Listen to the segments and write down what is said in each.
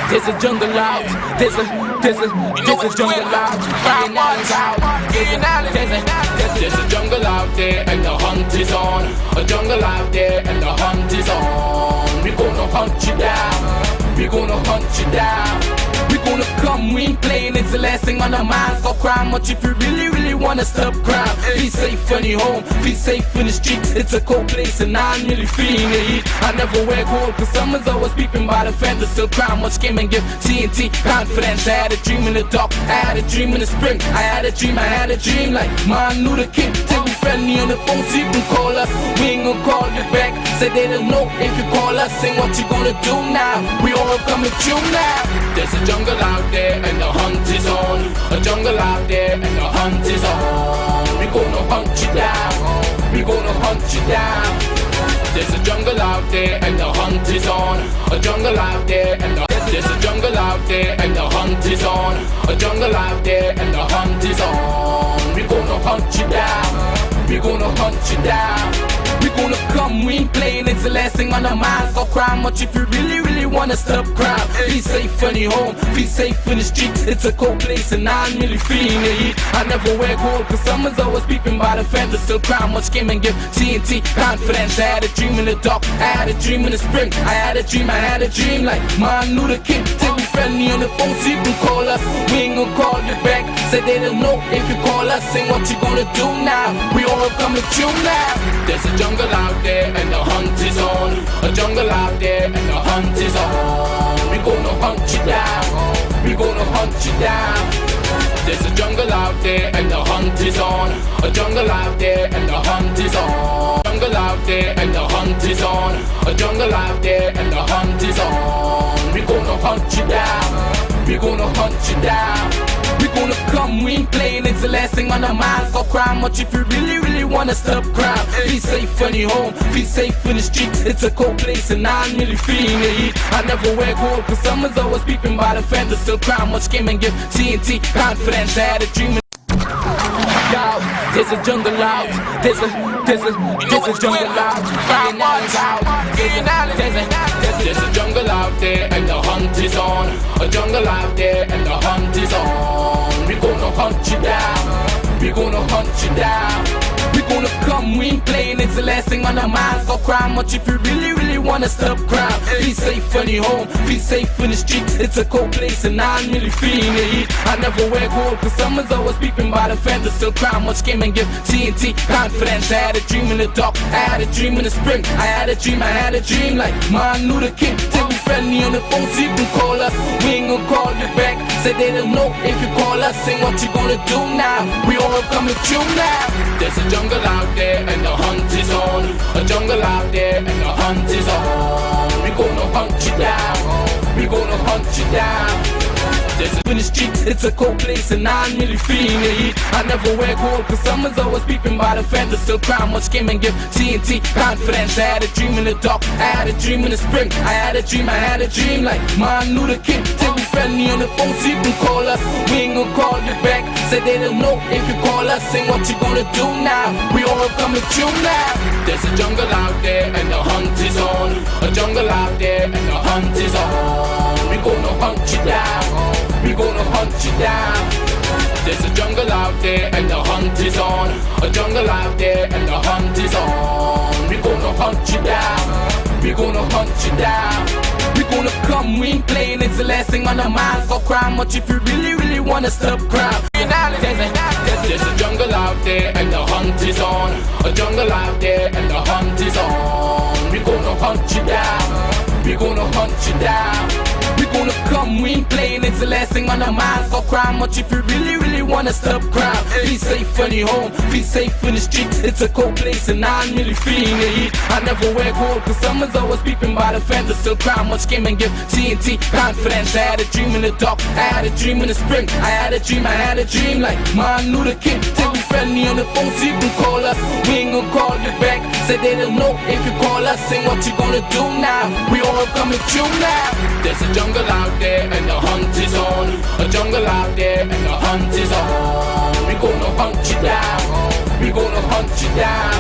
There's a jungle out. There's a jungle out. There's a jungle out there and the hunt is on. A jungle out there and the hunt is on. We gonna hunt you down. We gonna hunt you down. We gonna come, we ain't playing, it's the last thing on our minds. Go crime much if you really wanna stop crime. Be safe in your home, be safe in the streets. It's a cold place and I'm really feeling the heat. I never wear gold cause someone's always peeping by the fence. Still crime much came and give TNT confidence. I had a dream in the dark, I had a dream in the spring. I had a dream like Martin Luther King. Till we friendly on the phone so you can call us. We ain't gonna call you back. Say they don't know if you call us. Say what you gonna do now. We all coming through now. There's a jungle out there and the hunt is on. A jungle out there and the hunt is on. We gonna hunt you down. We gonna hunt you down. There's a jungle out there and the hunt is on. A jungle out there and there's a jungle out there and the hunt is on. A jungle out there and the hunt is on. We gonna hunt you down. We gonna hunt you down. We gonna come, we ain't playing, it's the last thing on our minds. Go crime much if you really wanna stop crime. Be safe in your home, be safe in the streets. It's a cold place and I'm really feeling the heat. I never wear gold cause someone's always peeping by the fence. Still crime much came and give TNT confidence. I had a dream in the dark, I had a dream in the spring. I had a dream like Martin Luther King. Till we friendly on the phone so you can call us. We ain't gonna call you back. Say they don't know if you call us. Say what you gonna do now. We all coming through now. There's a jungle out there and the hunt is on. A jungle out there and the hunt is on. We gonna hunt you down. We gonna hunt you down. There's a jungle out there and the hunt is on. A jungle out there and the hunt is on. Jungle out there and the hunt is on. A jungle out there and the hunt is on. We gonna hunt you down. We gonna hunt you down. We gonna come, we ain't playing, it's the last thing on our minds. Go crime much if you really wanna stop crime. Be safe in your home, be safe in the streets. It's a cold place and I'm really feeling the heat. I never wear gold cause someone's always peeping by the fence. Still crime much came and give TNT confidence. I had a dream. There's a jungle out. There's a jungle out. There's a jungle out there and the hunt is on. A jungle out there and the hunt is on. We gonna hunt you down. We gonna hunt you down. We gonna come, we ain't playing, it's the last thing on our minds. Go crime much if you really wanna stop crime. Be safe in your home, be safe in the streets. It's a cold place and I'm really feeling the heat. I never wear gold cause someone's always peeping by the fence. Still crime much came and give TNT confidence. I had a dream in the dark, I had a dream in the spring. I had a dream like Martin Luther King. Till we friendly on the phone so you can call us. We ain't gonna call you back. Say they don't know if you call us. Say what you gonna do now. We all coming through now. There's a jungle out there and the hunt is on. A jungle out there and the hunt is on. We gonna hunt you down. We gonna hunt you down. There's a in the streets, it's a cold place and I'm really feeling the heat. I never wear gold cause someone's always peeping by the fence. Still crime much came and give TNT confidence. I had a dream in the dark, I had a dream in the spring. I had a dream like Martin Luther King. Till we friendly on the phone so you can call us. We ain't gonna call you back. Say they don't know if you call us. Say what you gonna do now. We all coming through now. There's a jungle out there and the hunt is on. A jungle out there and the hunt is on. We gonna hunt you down. We gonna hunt you down. There's a jungle out there and the hunt is on. A jungle out there and the hunt is on. We gonna hunt you down. We gonna hunt you down. We gonna come, we ain't playing, it's the last thing on our minds. Go crime much if you really wanna stop crime. There's a jungle out there and the hunt is on. A jungle out there and the hunt is on. We gonna hunt you down. We gonna hunt you down. We gonna come, we ain't playing, it's the last thing on our minds. Go crime much if you really wanna stop crime. Be safe in your home, be safe in the streets. It's a cold place and I'm really feeling the heat. I never wear gold cause someone's always peeping by the fence. Still crime much came and give TNT confidence. I had a dream in the dark, I had a dream in the spring. I had a dream like Martin Luther King. Till we friendly on the phone so you can call us. We ain't gonna call you back. Say they don't know if you call us. Say what you gonna do now. We all coming through now. There's a jungle out there and the hunt is on. A jungle out there and the hunt is on. We gonna hunt you down. We gonna hunt you down.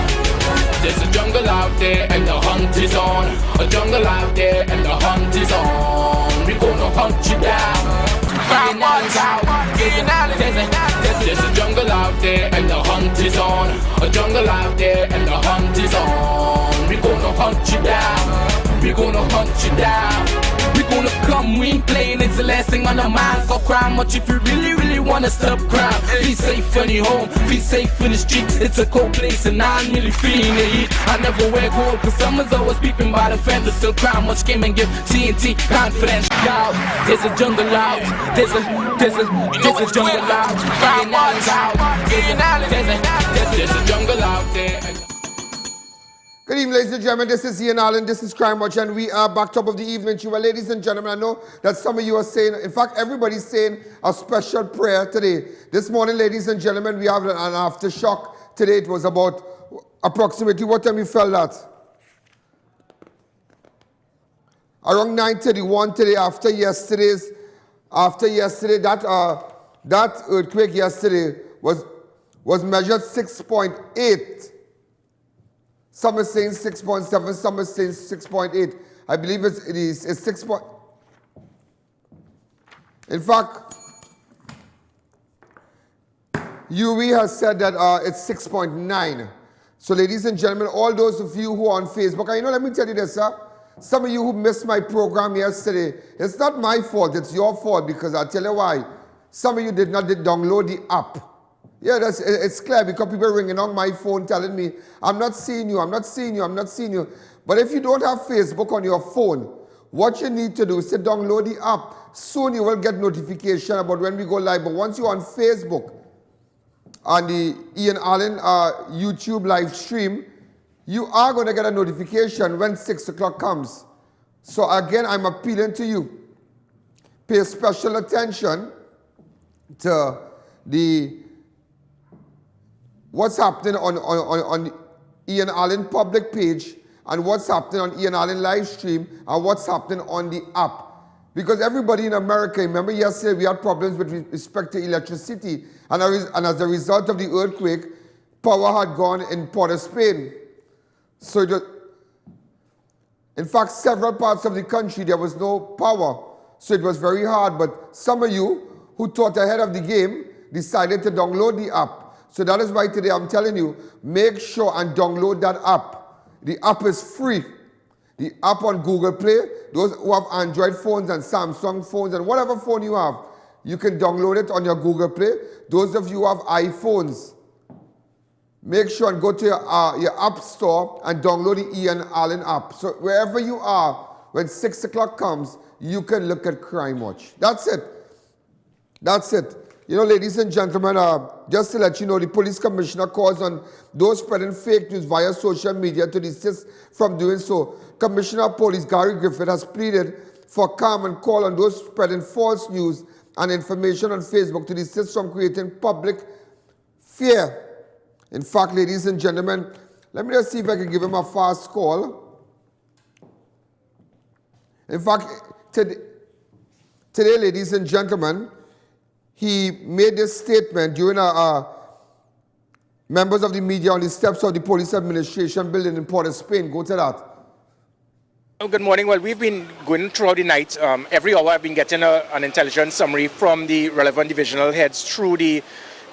There's a jungle out there and the hunt is on. A jungle out there and the hunt is on. We gonna hunt you down. There's a jungle out there and the hunt is on. A jungle out there and the hunt is on. We gonna hunt you down. We gonna hunt you down. We gonna come, we ain't playing, it's the last thing on our minds. Go crime much if you really wanna stop crime. Be safe in your home, be safe in the streets. It's a cold place and I'm really feeling the heat. I never wear gold cause someone's always peeping by the fence. Still crime much came and give TNT confidence. There's a jungle out, there's a jungle out. There's a jungle out there. Good evening, ladies and gentlemen. This is I.A.N, this is Crime Watch, and we are back top of the evening. Well, ladies and gentlemen, I know that some of you are saying, in fact, everybody's saying a special prayer today. This morning, ladies and gentlemen, we have an aftershock. Today, it was about approximately, what time you felt that? Around 9:31 today, after yesterday, that earthquake yesterday was measured 6.8. Some are saying 6.7, some are saying 6.8. I believe it's 6. In fact, UV has said that it's 6.9. So ladies and gentlemen, all those of you who are on Facebook, let me tell you this, sir. Some of you who missed my program yesterday, it's not my fault, it's your fault, because I'll tell you why. Some of you did not download the app. Yeah, it's clear because people are ringing on my phone telling me, I'm not seeing you, I'm not seeing you, I'm not seeing you. But if you don't have Facebook on your phone, what you need to do is to download the app. Soon you will get notification about when we go live. But once you're on Facebook, on the I.A.N YouTube live stream, you are going to get a notification when 6 o'clock comes. So again, I'm appealing to you. Pay special attention to what's happening on I.A.N public page and what's happening on I.A.N live stream and what's happening on the app. Because everybody in America, remember yesterday we had problems with respect to electricity, and as a result of the earthquake, power had gone in Port of Spain. So in fact, several parts of the country there was no power. So it was very hard, but some of you who thought ahead of the game decided to download the app. So that is why today I'm telling you, make sure and download that app. The app is free. The app on Google Play, those who have Android phones and Samsung phones and whatever phone you have, you can download it on your Google Play. Those of you who have iPhones, make sure and go to your app store and download the I.A.N app. So wherever you are, when 6 o'clock comes, you can look at Crime Watch. That's it. That's it. Ladies and gentlemen, just to let you know, the police commissioner calls on those spreading fake news via social media to desist from doing so. Commissioner of Police Gary Griffith has pleaded for calm and call on those spreading false news and information on Facebook to desist from creating public fear. In fact, ladies and gentlemen, let me just see if I can give him a fast call. In fact, today, ladies and gentlemen, he made this statement during members of the media on the steps of the police administration building in Port of Spain. Go to that. Good morning. Well, we've been going throughout the night. Every hour I've been getting an intelligence summary from the relevant divisional heads through the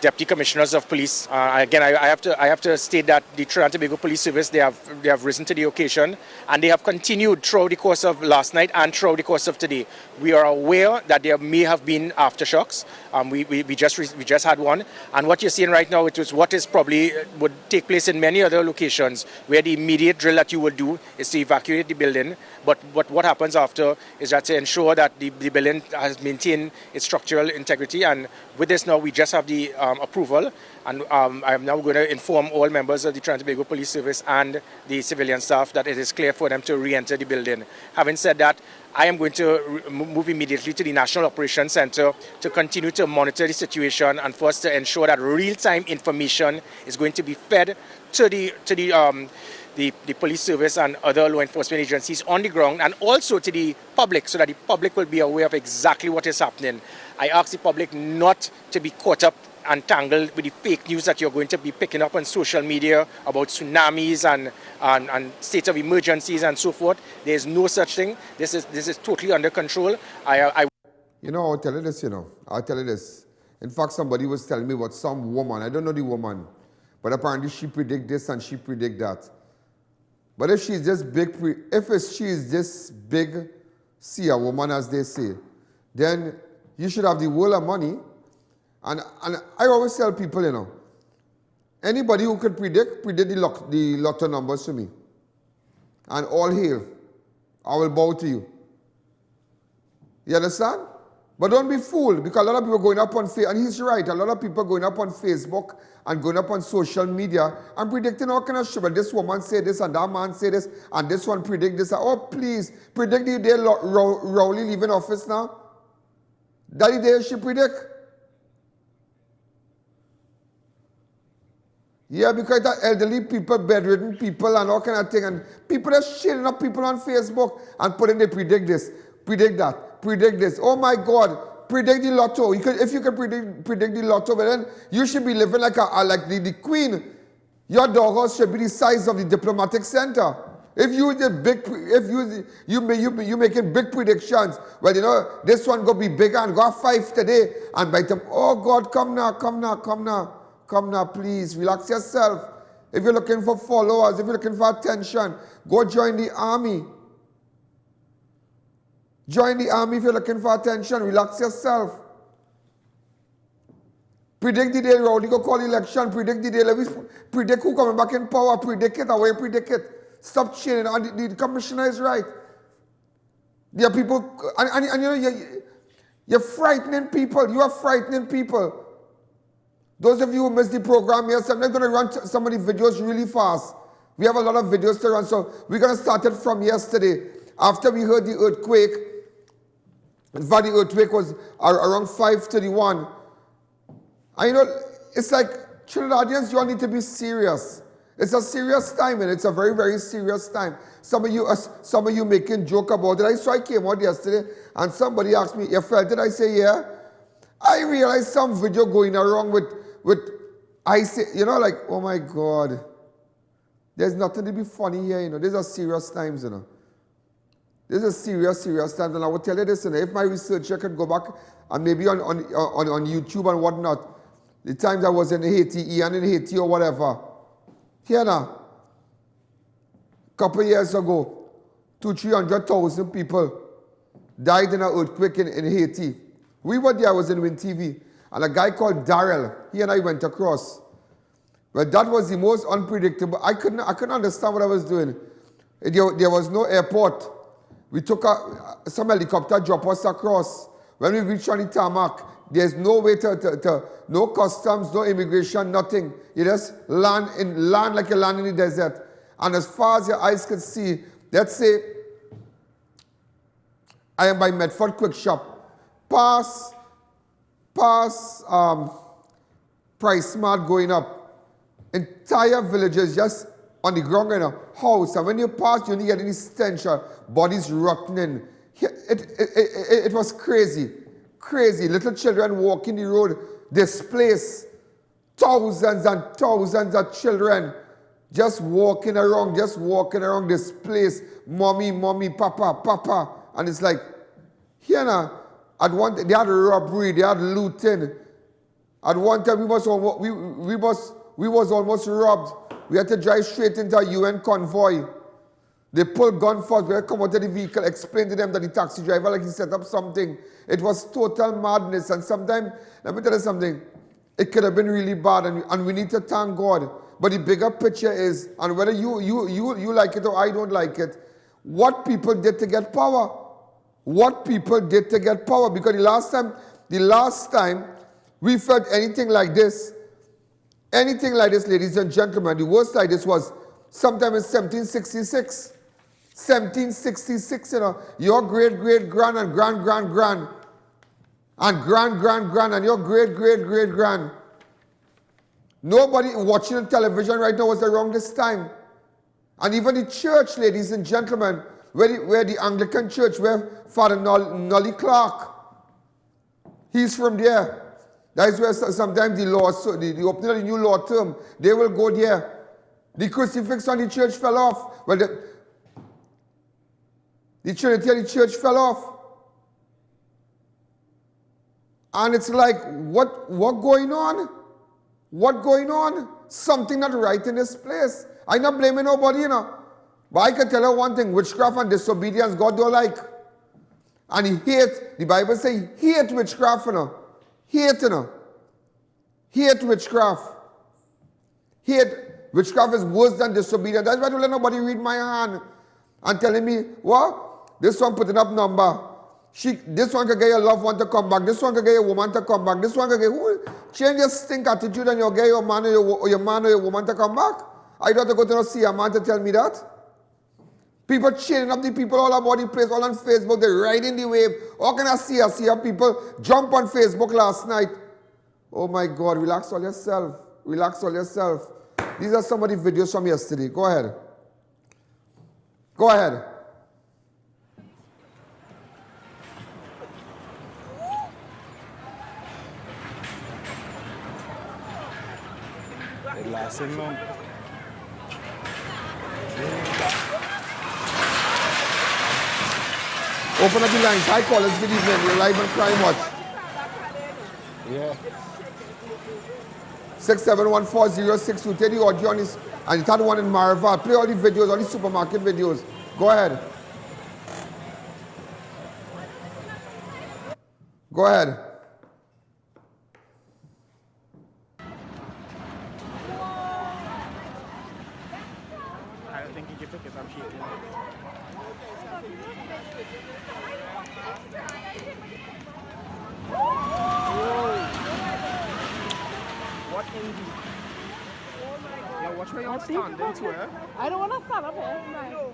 deputy commissioners of police. Again, I have to state that the Trinidad and Tobago Police Service, they have risen to the occasion, and they have continued throughout the course of last night and throughout the course of today. We are aware that there may have been aftershocks. We just had one, and what you're seeing right now, it is what is probably would take place in many other locations where the immediate drill that you will do is to evacuate the building. But what happens after is that to ensure that the building has maintained its structural integrity. And with this now, we just have the approval, and I am now going to inform all members of the Trinidad and Tobago Police Service and the civilian staff that it is clear for them to re-enter the building. Having said that, I am going to move immediately to the National Operations Center to continue to monitor the situation and for us to ensure that real-time information is going to be fed to the police service and other law enforcement agencies on the ground, and also to the public, so that the public will be aware of exactly what is happening. I ask the public not to be caught up entangled with the fake news that you're going to be picking up on social media about tsunamis and states of emergencies and so forth. There's no such thing. This is totally under control. You know, I'll tell you this, I'll tell you this. In fact, somebody was telling me about some woman. I don't know the woman, but apparently she predict this and she predict that. But if she's this big, she's this big seer woman, as they say, then you should have the world of money. And I always tell people, anybody who could predict the lotto numbers to me. And all hail. I will bow to you. You understand? But don't be fooled, because a lot of people going up on Facebook, and he's right, a lot of people going up on Facebook and going up on social media and predicting all kind of shit. But this woman say this and that man say this and this one predict this. Oh, please, predict the day Rowley leaving office now? That the day she predict? Yeah, because that elderly people, bedridden people and all kind of thing, and people are shitting up people on Facebook and putting they predict this, predict that, predict this. Oh my God, predict the lotto. If you can predict the lotto, but then you should be living like the queen. Your doghouse should be the size of the diplomatic center. If you making big predictions, well, this one gonna be bigger and got 5 today, and by them, oh God, come now, please, relax yourself. If you're looking for followers, if you're looking for attention, go join the army. Join the army if you're looking for attention. Relax yourself. Predict the day Rowley go call election. Predict the day. Predict who coming back in power. Predict it. Away predict it. Stop cheating. And the commissioner is right. There are people, and you're frightening people. You are frightening people. Those of you who missed the program yesterday, I'm not going to run some of the videos really fast. We have a lot of videos to run, so we're going to start it from yesterday. After we heard the earthquake, in fact, the earthquake was around 5:31. And it's like, children, audience, you all need to be serious. It's a serious time, and it's a very, very serious time. Some of you making joke about it. So I came out yesterday, and somebody asked me, you felt it? I say, yeah. I realized some video going around with I say, like, oh my God. There's nothing to be funny here, These are serious times, This is serious times, and I will tell you this, if my researcher could go back and maybe on YouTube and whatnot, the times I was in Haiti, I.A.N in Haiti or whatever. Here now, a couple of years ago, 200,000-300,000 people died in an earthquake in Haiti. We were there, I was in Win TV, and a guy called Daryl, he and I went across. Well, that was the most unpredictable. I couldn't understand what I was doing. There was no airport. We took some helicopter drop us across. When we reached on the tarmac, there's no way no customs, no immigration, nothing. You just land like you land in the desert. And as far as your eyes can see, let's say I am by Medford Quick Shop. Past Price Smart going up. Entire villages just on the ground in a house. And when you pass, you only get any stench, bodies rotting. It was crazy. Crazy. Little children walking the road, displaced. Thousands and thousands of children just walking around, displaced. Mommy, papa. And it's like, here now, they had robbery, they had looting. At one time, we was almost robbed. We had to drive straight into a UN convoy. They pulled gun first. We had to come out of the vehicle, explain to them that the taxi driver, like he set up something. It was total madness. And sometimes, let me tell you something, it could have been really bad, and we need to thank God. But the bigger picture is, and whether you like it or I don't like it, what people did to get power. What people did to get power. Because the last time we felt anything like this, ladies and gentlemen, the worst like this was sometime in 1766. 1766, your great-great-grand and grand-grand-grand and grand-grand-grand and your great-great-great-grand. Nobody watching on television right now was around this time. And even the church, ladies and gentlemen, where the Anglican church, where Father Nolly Clark, he's from there. That is where sometimes the law, so the opening of the new law term, they will go there. The crucifix on the church fell off. Well, the Trinity of the church fell off. And it's like, what going on? What going on? Something not right in this place. I'm not blaming nobody, you know. But I can tell you one thing, witchcraft and disobedience, God don't like. And he hate, the Bible says he hate witchcraft, you know. Hate, you know. Hate witchcraft. Hate. Witchcraft is worse than disobedience. That's why I don't let nobody read my hand and telling me, what? This one putting up number. This one can get your loved one to come back. This one can get your woman to come back. This one can get who? Change your stink attitude and you'll get your man or your man or your woman to come back. I don't have to go to see a man to tell me that. People chaining up the people all about the place, all on Facebook. They're riding the wave. How can I see people jump on Facebook last night? Oh my God, relax all yourself. Relax all yourself. These are some of the videos from yesterday. Go ahead. Go ahead. Last thing, man. Open up the lines. Hi, callers. Good evening. We're live on Crime Watch. Yeah. 6714062. Take the audio on this. And the third one in Marival. Play all the videos, all the supermarket videos. Go ahead. Go ahead. I don't think he gives it because I'm shaking. What in the... Yeah, watch where you're standing to her. I don't want to stand up here. No.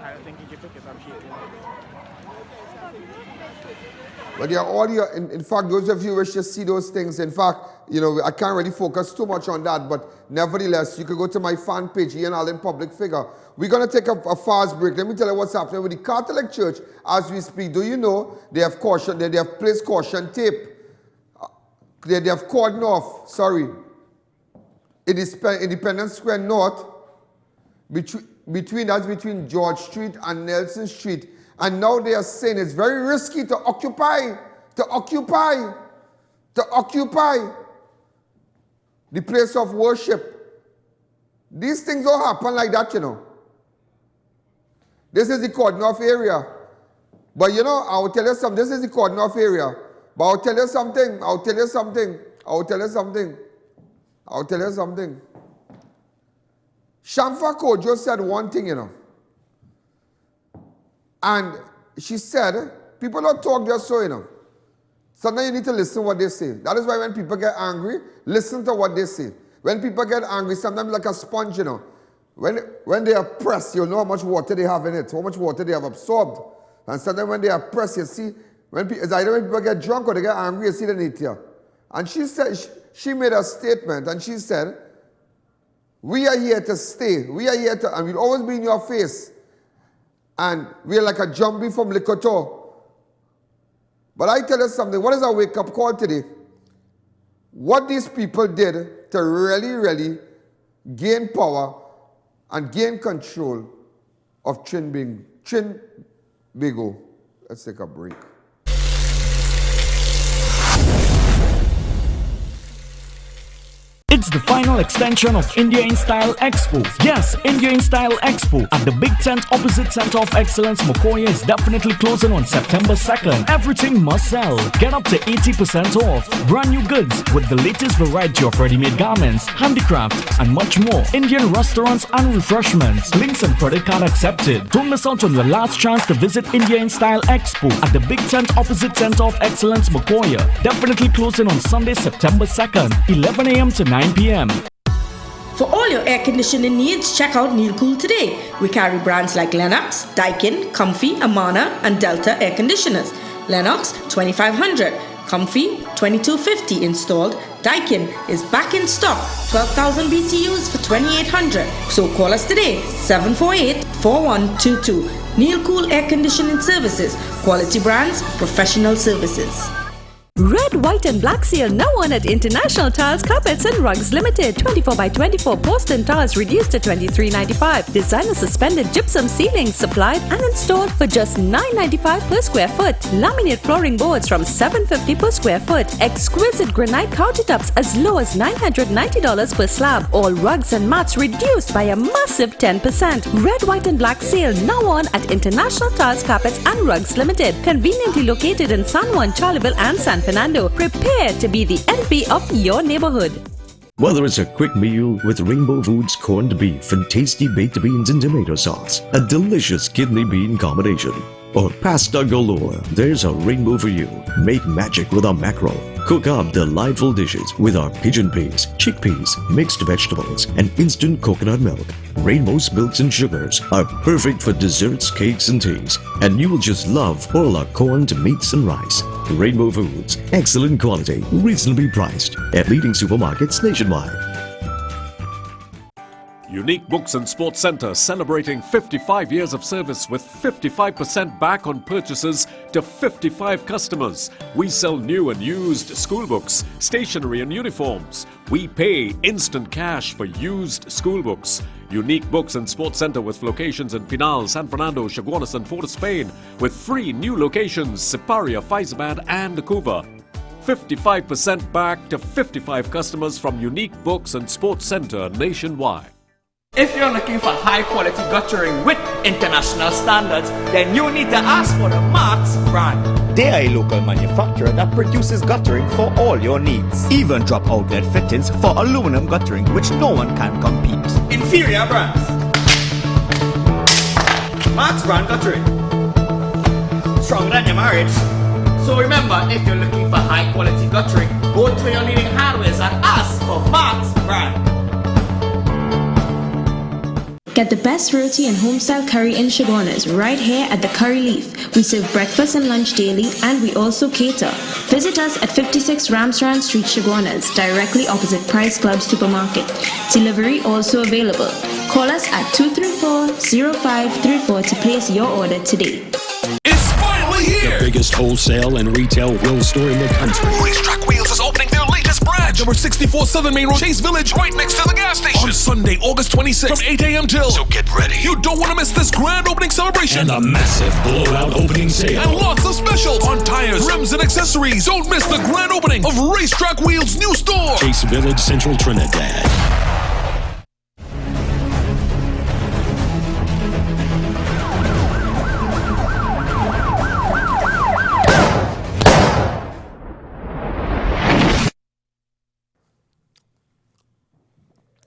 I don't think he gives it because I'm shaking. But yeah, all your, in fact, those of you wish to see those things, in fact, you know, I can't really focus too much on that, but nevertheless, you could go to my fan page, I.A.N. Public Figure. We're going to take a fast break. Let me tell you what's happening with the Catholic Church as we speak. Do you know they have caution, they have placed caution tape. They have cordoned off, sorry, Independence Square North, between George Street and Nelson Street. And now they are saying it's very risky to occupy the place of worship. These things don't happen like that, you know. This is the cordon off area. But you know, I will tell you something. This is the cordon off area. But I'll tell you something. Shamfa Kojo said one thing, you know. And she said, people don't talk just so, you know. Sometimes you need to listen to what they say. That is why when people get angry, listen to what they say. When people get angry, sometimes like a sponge, you know. When they are pressed, you'll know how much water they have in it, how much water they have absorbed. And sometimes when they are pressed, you see, it's either when people get drunk or they get angry, you see the need here. And she said, she made a statement, and she said, we are here to stay. We are here to, and we'll always be in your face. And we're like a zombie from Likoto. But I tell you something, what is our wake-up call today? What these people did to really gain power and gain control of Trinbago. Let's take a break. It's the final extension of India in Style Expo. Yes, India in Style Expo at the big tent opposite Center of Excellence Mokoya is definitely closing on September 2nd. Everything must sell. Get up to 80% off. Brand new goods with the latest variety of ready-made garments, handicrafts, and much more. Indian restaurants and refreshments. Links and credit card accepted. Don't miss out on your last chance to visit India in Style Expo at the big tent opposite Center of Excellence Mokoya. Definitely closing on Sunday, September 2nd, 11 a.m. to 9 p.m. For all your air conditioning needs, check out Neil Cool today. We carry brands like Lennox, Daikin, Comfy, Amana, and Delta air conditioners. Lennox 2500, Comfy 2250 installed. Daikin is back in stock, 12,000 BTUs for 2800. So call us today, 748-4122. Neil Cool Air Conditioning Services, quality brands, professional services. Red, white and black sale now on at International Tiles, Carpets and Rugs Limited. 24x24 Boston tiles reduced to $23.95. Designer suspended gypsum ceilings supplied and installed for just $9.95 per square foot. Laminate flooring boards from $7.50 per square foot. Exquisite granite countertops as low as $990 per slab. All rugs and mats reduced by a massive 10%. Red, white and black sale now on at International Tiles, Carpets and Rugs Limited. Conveniently located in San Juan, Charleville and San Fernando. Prepare to be the NP of your neighborhood. Whether it's a quick meal with Rainbow Foods corned beef and tasty baked beans and tomato sauce, a delicious kidney bean combination, or pasta galore, there's a Rainbow for you. Make magic with our mackerel. Cook up delightful dishes with our pigeon peas, chickpeas, mixed vegetables, and instant coconut milk. Rainbow's milks and sugars are perfect for desserts, cakes, and teas, and you will just love all our corned meats and rice. Rainbow Foods, excellent quality, reasonably priced, at leading supermarkets nationwide. Unique Books and Sports Centre celebrating 55 years of service with 55% back on purchases to 55 customers. We sell new and used school books, stationery and uniforms. We pay instant cash for used school books. Unique Books and Sports Centre with locations in Pinal, San Fernando, Chaguanas and Port of Spain, with 3 new locations, Siparia, Faizabad and Cuba. 55% back to 55 customers from Unique Books and Sports Centre nationwide. If you're looking for high quality guttering with international standards, then you need to ask for the Marks brand. They are a local manufacturer that produces guttering for all your needs. Even drop outlet fittings for aluminum guttering, which no one can compete. Inferior brands. Marks brand guttering. Stronger than your marriage. So remember, if you're looking for high quality guttering, go to your leading hardwares and ask for Marks brand. Get the best roti and home-style curry in Chaguanas right here at the Curry Leaf. We serve breakfast and lunch daily, and we also cater. Visit us at 56 Ramsrand Street, Chaguanas, directly opposite Price Club Supermarket. Delivery also available. Call us at 234-0534 to place your order today. It's finally here! The biggest wholesale and retail wheel store in the country. Racetrack Wheels is opening their latest branch. Number 64 Southern Main Road, Chase Village, right next to the gas station. On Sunday, August 26th, from 8 a.m. till. So get ready. You don't want to miss this grand opening celebration. And a massive blowout opening sale. And lots of specials on tires, rims, and accessories. Don't miss the grand opening of Racetrack Wheels' new store. Chase Village, Central Trinidad.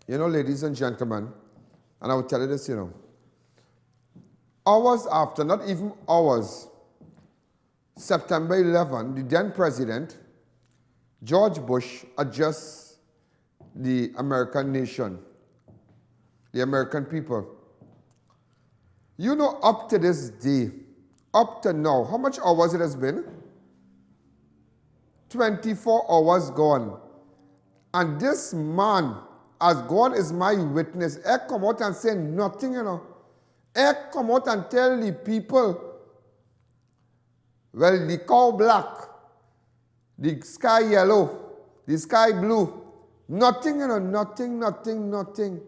You know, ladies and gentlemen, and I will tell you this, you know, hours after, not even hours, September 11, the then president, George Bush, addressed the American nation, the American people. You know, up to this day, up to now, how much hours it has been? 24 hours gone. And this man, as God is my witness, I come out and say nothing, you know. I come out and tell the people, well, the cow black, the sky yellow, the sky blue, nothing, you know, nothing, nothing, nothing.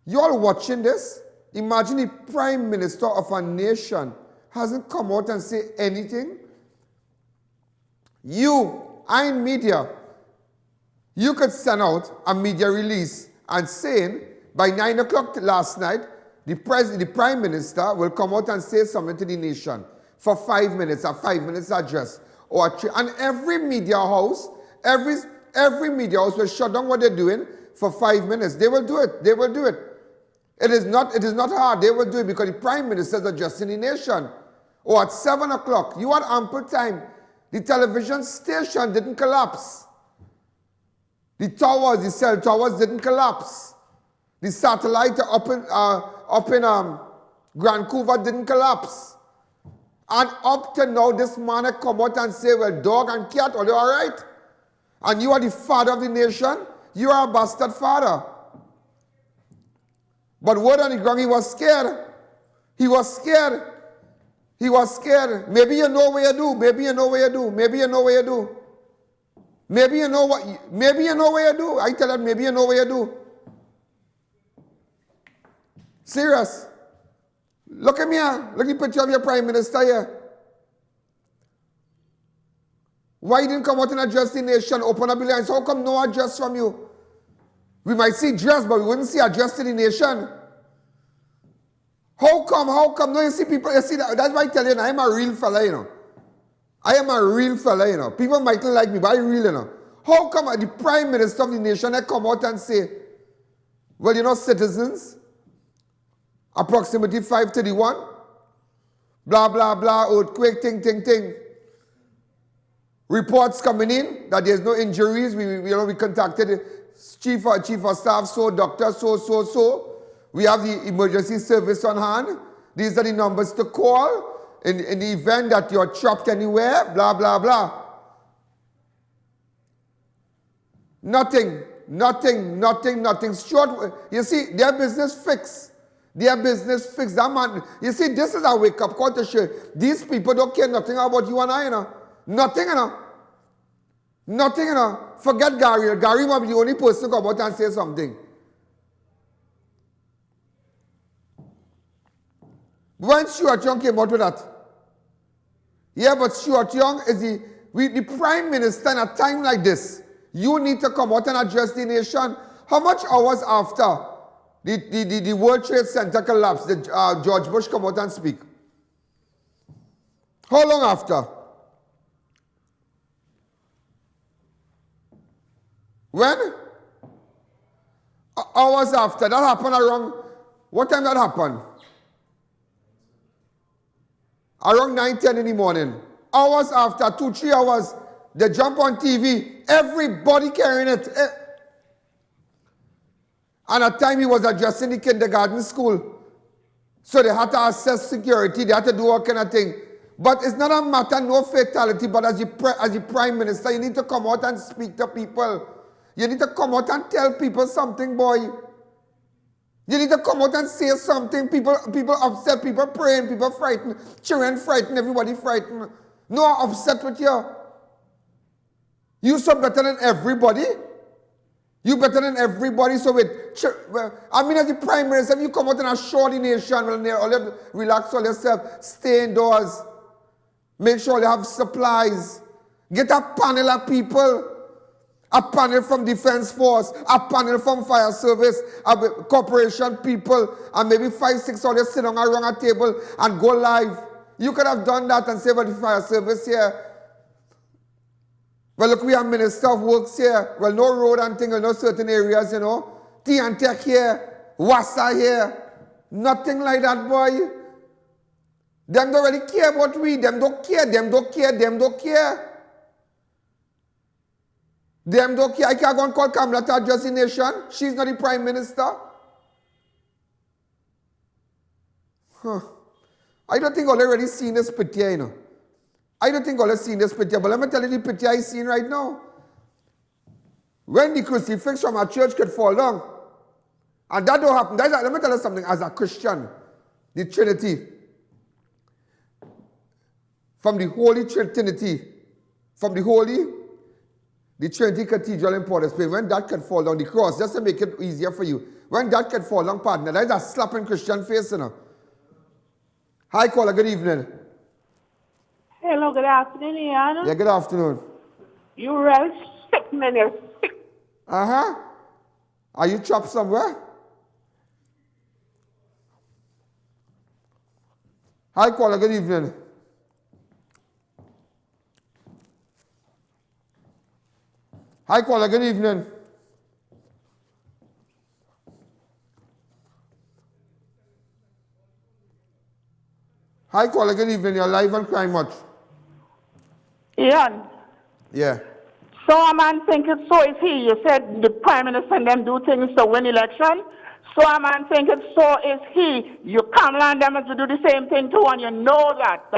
You all watching this? Imagine the prime minister of a nation hasn't come out and say anything. You, I.A.N media, you could send out a media release and saying by 9 o'clock last night, the prime minister will come out and say something to the nation for 5 minutes, a 5 minutes address, or and every media house, every media house will shut down what they're doing for 5 minutes. They will do it. They will do it. It is not hard. They will do it because the prime minister is addressing the nation. Or at 7 o'clock, you had ample time. The television station didn't collapse. The towers, the cell towers didn't collapse. The satellite up in Vancouver didn't collapse. And up to now, this man had come out and say, well, dog and cat, are you all right? And you are the father of the nation. You are a bastard father. But word on the ground, he was scared. He was scared. He was scared. Maybe you know what you do. Maybe you know what you do. Maybe you know what you do. Maybe you know what you do. I tell him, maybe you know what you do. Serious. Look at me here. Look at the picture of your Prime Minister here. Why you didn't come out and address the nation, open up the lines? How come no address from you? We might see address, but we wouldn't see address to the nation. How come? No, you see people, you see, that's why I tell you, I am a real fella, you know. I am a real fella, you know. People mightn't like me, but I'm real, you know. How come the Prime Minister of the nation they come out and say, well, you know, citizens, approximately 531, blah, blah, blah, earthquake, ting. Reports coming in that there's no injuries. We contacted chief of staff, so doctor, so. We have the emergency service on hand. These are the numbers to call in the event that you're trapped anywhere, blah, blah, blah. Nothing. Short. You see, their business fixed. That man, you see, this is a wake-up call to show these people don't care nothing about you and I, you know. Nothing, you know. Forget Gary. Gary might be the only person to come out and say something. When Stuart Young came out with that. Yeah, but Stuart Young is the Prime Minister in a time like this. You need to come out and address the nation. How much hours after the World Trade Center collapse did George Bush come out and speak? How long after? When? Hours after. That happened around, what time that happened? Around 9-10 in the morning. Hours after, 2-3 hours, they jump on TV. Everybody carrying it. And at the time he was addressing the kindergarten school. So they had to assess security. They had to do all kind of thing. But it's not a matter, no fatality, but as the Prime Minister, you need to come out and speak to people. You need to come out and tell people something, boy. You need to come out and say something. People upset, people praying, people frightened, children frightened, everybody frightened. No upset with you. You so better than everybody. You better than everybody. So I mean, as the Prime Minister, if you come out and assure the nation, well, relax all yourself, stay indoors, make sure you have supplies, get a panel of people. A panel from Defense Force, a panel from Fire Service, a corporation people, and maybe 5-6 others sit down around a table and go live. You could have done that and say, well, the Fire Service here. Well, look, we have Minister of Works here. Well, no road and thing, no certain areas, you know. Tea and Tech here, Wassa here. Nothing like that, boy. Them don't really care about we. Them don't care. Them don't care. I can't go and call Kamala to address the nation. She's not the Prime Minister. I don't think I've already seen this picture, you know. I don't think I've already seen this picture, but let me tell you the picture I'm seeing right now. When the crucifix from our church could fall down, and that don't happen. Let me tell you something, as a Christian, the Trinity, from the Holy Trinity, the Trinity Cathedral in Port of Spain, when that could fall down, the cross, just to make it easier for you, when that could fall down, partner, that is a slap in Christian face, you know. Hi, caller, good evening. Hello, good afternoon, I.A.N. Yeah, good afternoon. You real sick, man, you're sick. Uh-huh. Are you trapped somewhere? Hi, caller, good evening. Hi, caller, good evening. Hi, caller, good evening. You're live on Crime Watch. Ian. Yeah. So a man think it's so is he. You said the Prime Minister and them do things to win election. So a man think it's so is he. You come and them to do the same thing too, and you know that.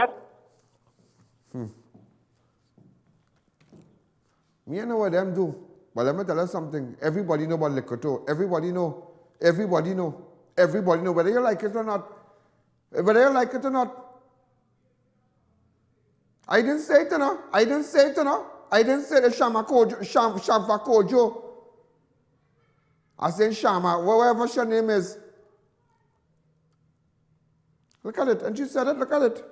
Me, I know what them do. But let me tell you something. Everybody know about liquor too. Everybody know. Whether you like it or not. Whether you like it or not. I didn't say it, you know. I didn't say it, you know. I didn't say the Shama Kojo. I said Shama, whatever your name is. Look at it. And you said it, look at it.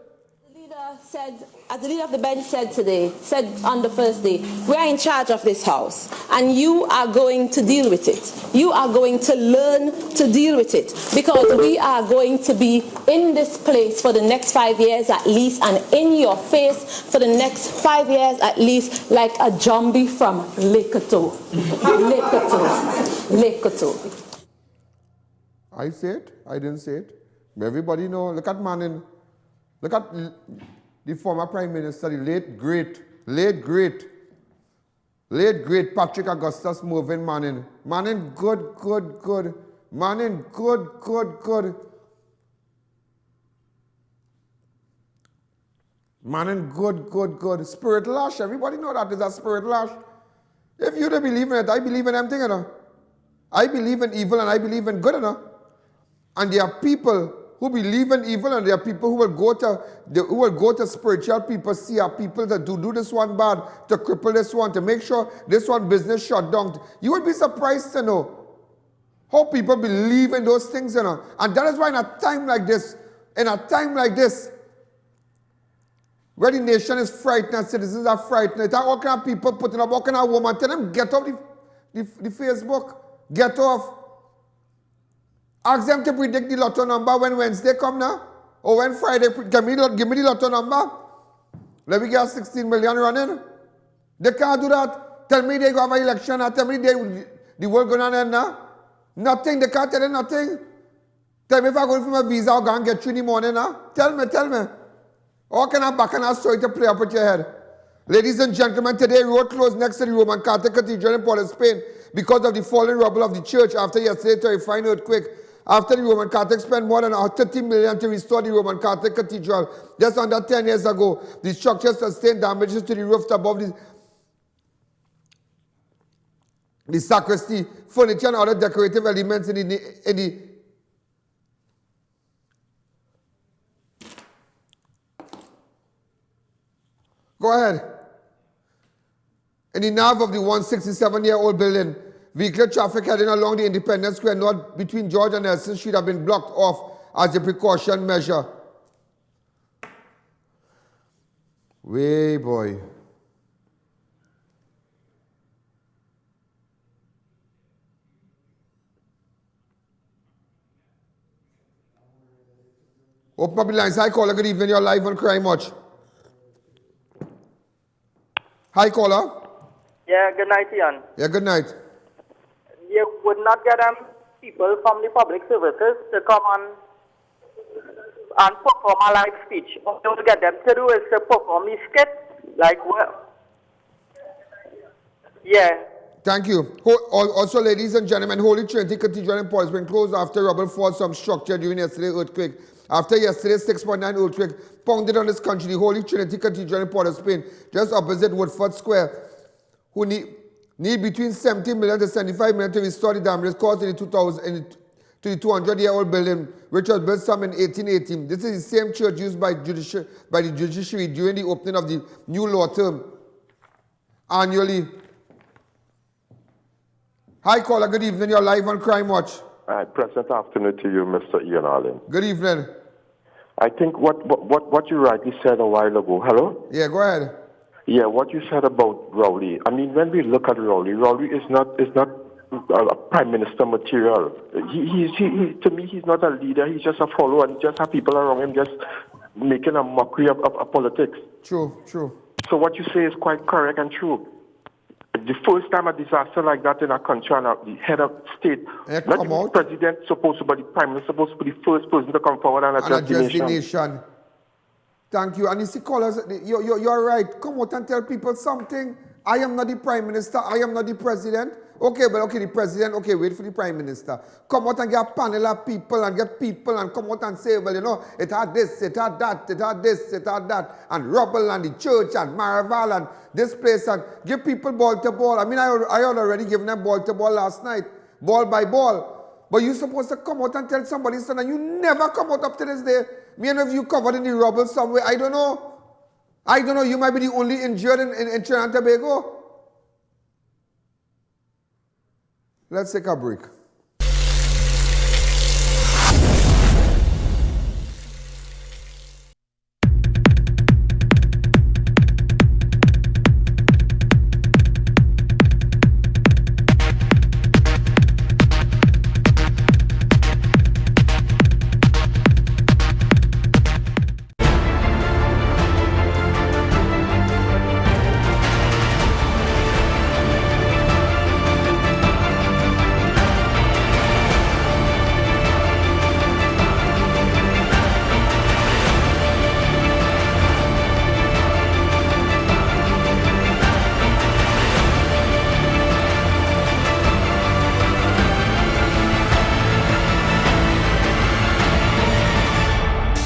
The leader said, as the leader of the bench said on the first day, we are in charge of this house and you are going to deal with it. You are going to learn to deal with it because we are going to be in this place for the next 5 years at least and in your face for the next 5 years at least like a zombie from Lekoto. Lekoto. I say it. I didn't say it. Everybody know. Look at Manning. Look at the former Prime Minister, the late great Patrick Augustus Mervyn Manning. Manning good. Manning good. Manning good. Spirit lash. Everybody know that is a spirit lash. If you don't believe in it, I believe in them thing, you know. I believe in evil and I believe in good, you know. And there are people who believe in evil, and there are people who will go to spiritual people, see our people that do this one bad, to cripple this one, to make sure this one business shut down. You would be surprised to know how people believe in those things, you know. And that is why in a time like this, where the nation is frightened and citizens are frightened, all kind of people putting up, all kind of woman, tell them get off the Facebook, get off. Ask them to predict the lotto number when Wednesday come now. Or when Friday, give me the lotto number. Let me get 16 million running. They can't do that. Tell me they go have an election now. Tell me the world going to end now. Nothing. They can't tell you nothing. Tell me if I go for my visa, I'll go and get you in the morning now. Tell me. How can I back and I story to play up with your head? Ladies and gentlemen, today road closed next to the Roman Catholic Cathedral in Port of Spain because of the fallen rubble of the church after yesterday's terrifying earthquake. After the Roman Catholics spent more than $30 million to restore the Roman Catholic Cathedral just under 10 years ago, the structure sustained damages to the roof above the sacristy, furniture and other decorative elements in the Go ahead. In the NAVE of the 167-year-old building, vehicular traffic heading along the Independence Square north between George and Nelson Street have been blocked off as a precaution measure. Way boy. Open up the lines. Hi, caller. Good evening. You're live on Crime Watch. Hi, caller. Yeah, good night, I.A.N. Yeah, good night. You would not get people from the public services to come and perform a live speech. What you would get them to do is to perform the skit, like what? Yeah. Thank you. Also, ladies and gentlemen, Holy Trinity Cathedral in Port of Spain closed after rubble falls from structure during yesterday's earthquake. After yesterday's 6.9 earthquake pounded on this country, the Holy Trinity Cathedral in Port of Spain, just opposite Woodford Square, who need between 70 million to 75 million to restore the damages caused in the 200-year-old building, which was built some in 1818. This is the same church used by the judiciary during the opening of the new law term annually. Hi, caller. Good evening. You're live on Crime Watch. Pleasant afternoon to you, Mr. Ian Allen. Good evening. I think what you rightly said a while ago. Hello? Yeah, go ahead. Yeah, what you said about Rowley. I mean, when we look at Rowley is not a prime minister material. He to me, he's not a leader. He's just a follower, and just have people around him just making a mockery of politics. True. So what you say is quite correct and true. The first time a disaster like that in a country and the head of state, not the president supposed to, but the prime minister supposed to be the first person to come forward and address the nation. Thank you. And you see, callers, you're right. Come out and tell people something. I am not the prime minister. I am not the president. Okay, but okay, the president, okay, wait for the prime minister. Come out and get a panel of people and get people and come out and say, well, you know, it had this, it had that, it had this, it had that, and Rubble and the church and Maraval and this place, and give people ball to ball. I mean, I had already given them ball to ball last night, ball by ball. But you're supposed to come out and tell somebody something, and you never come out up to this day. Me and you covered in the rubble somewhere. I don't know. I don't know. You might be the only injured in Trinidad and Tobago. Let's take a break.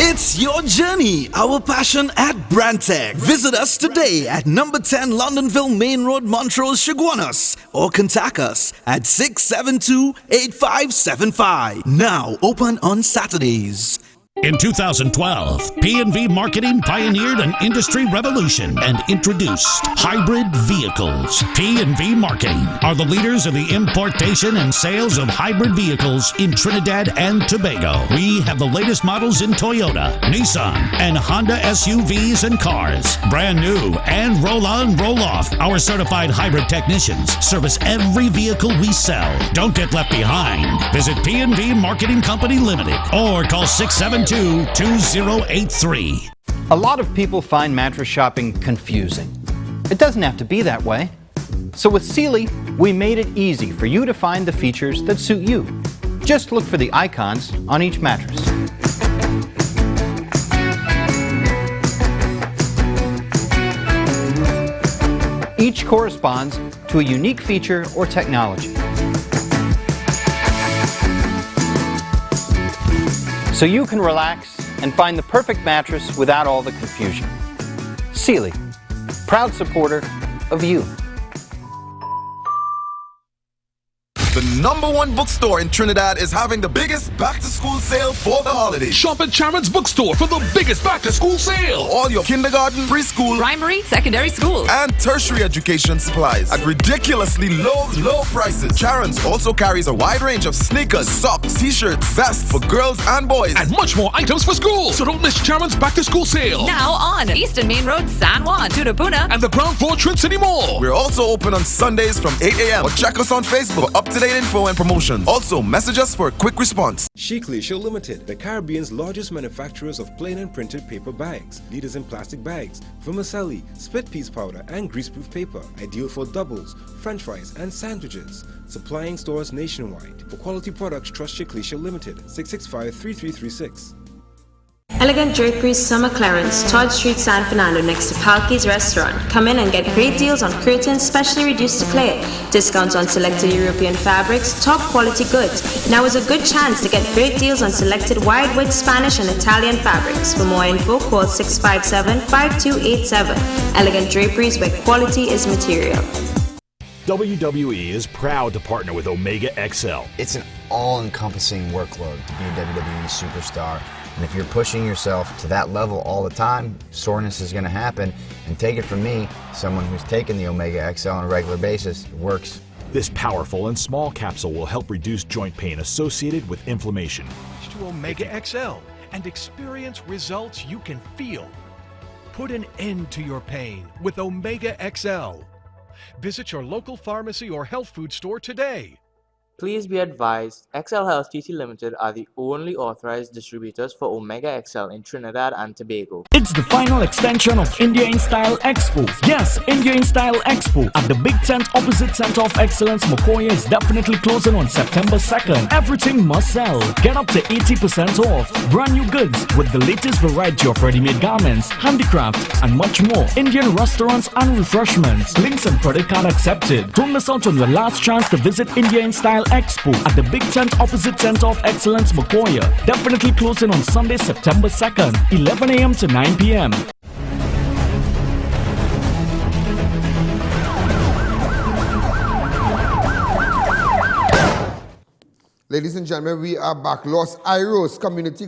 It's your journey, our passion at Brandtech. Visit us today at number 10 Londonville Main Road, Montrose, Chaguanas, or contact us at 672-8575. Now open on Saturdays. In 2012, P&V Marketing pioneered an industry revolution and introduced hybrid vehicles. P&V Marketing are the leaders of the importation and sales of hybrid vehicles in Trinidad and Tobago. We have the latest models in Toyota, Nissan, and Honda SUVs and cars. Brand new and roll-on, roll-off. Our certified hybrid technicians service every vehicle we sell. Don't get left behind. Visit P&V Marketing Company Limited or call 672-2083. A lot of people find mattress shopping confusing. It doesn't have to be that way. So with Sealy, we made it easy for you to find the features that suit you. Just look for the icons on each mattress. Each corresponds to a unique feature or technology. So you can relax and find the perfect mattress without all the confusion. Sealy, proud supporter of you. The #1 bookstore in Trinidad is having the biggest back-to-school sale for the holidays. Shop at Sharon's Bookstore for the biggest back-to-school sale. All your kindergarten, preschool, primary, secondary school, and tertiary education supplies at ridiculously low prices. Sharon's also carries a wide range of sneakers, socks, t-shirts, vests for girls and boys, and much more items for school. So don't miss Sharon's back-to-school sale. Now on Eastern Main Road, San Juan, Tutapuna, and the ground floor Trin City Mall. We're also open on Sundays from 8 a.m. or check us on Facebook for up-to-date info and promotions. Also, message us for a quick response. Cathedral Limited, the Caribbean's largest manufacturers of plain and printed paper bags, leaders in plastic bags, vermicelli, split piece powder, and greaseproof paper, ideal for doubles, french fries, and sandwiches. Supplying stores nationwide. For quality products, trust Cathedral Limited, 665-3336. Elegant Draperies Summer Clearance, Todd Street, San Fernando, next to Palky's Restaurant. Come in and get great deals on curtains, specially reduced to clay. Discounts on selected European fabrics, top quality goods. Now is a good chance to get great deals on selected wide width Spanish and Italian fabrics. For more info, call 657-5287. Elegant Draperies, where quality is material. WWE is proud to partner with Omega XL. It's an all-encompassing workload to be a WWE superstar. And if you're pushing yourself to that level all the time, soreness is going to happen. And take it from me, someone who's taken the Omega XL on a regular basis, it works. This powerful and small capsule will help reduce joint pain associated with inflammation. To Omega XL and experience results you can feel. Put an end to your pain with Omega XL. Visit your local pharmacy or health food store today. Please be advised, XL Health TT Limited are the only authorized distributors for Omega XL in Trinidad and Tobago. It's the final extension of India in Style Expo. Yes, India in Style Expo at the big tent opposite Center of Excellence, Mokoya is definitely closing on September 2nd. Everything must sell. Get up to 80% off. Brand new goods with the latest variety of ready-made garments, handicrafts, and much more. Indian restaurants and refreshments. Links and credit card accepted. Don't miss out on your last chance to visit India in Style Expo at the big tent opposite Center of Excellence, Mokoya. Definitely closing on Sunday, September 2nd, 11 a.m. to 9 p.m. Ladies and gentlemen, we are back. Los Iros Community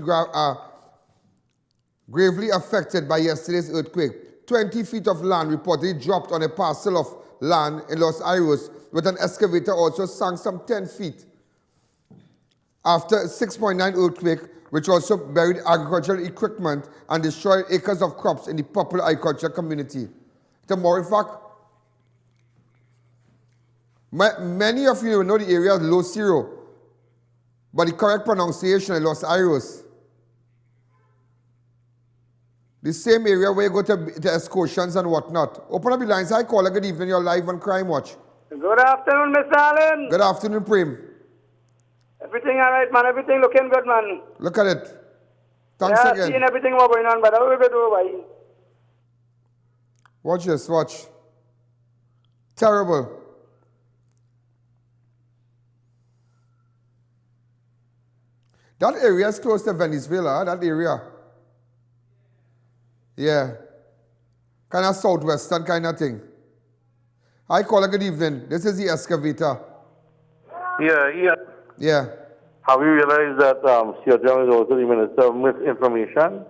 gravely affected by yesterday's earthquake. 20 feet of land reportedly dropped on a parcel of land in Los Iros, with an excavator also sank some 10 feet. After a 6.9 earthquake, which also buried agricultural equipment and destroyed acres of crops in the popular agricultural community. The more fact, many of you know the area of Los Iros, but the correct pronunciation is Los Iros. The same area where you go to the excursions and whatnot. Open up the lines. Hi, caller. Good evening. You're live on Crime Watch. Good afternoon, Mr. Allen. Good afternoon, Prem. Everything all right, man. Everything looking good, man. Look at it. Thanks yeah, again. Seeing everything what going on, but how will we do, boy? Watch this. Watch. Terrible. That area is close to Venezuela, that area. Yeah. Kind of southwestern kind of thing. Hi, caller, good evening. This is the excavator. Yeah. Yeah. Have you realized that Sir John is also the Minister of Misinformation?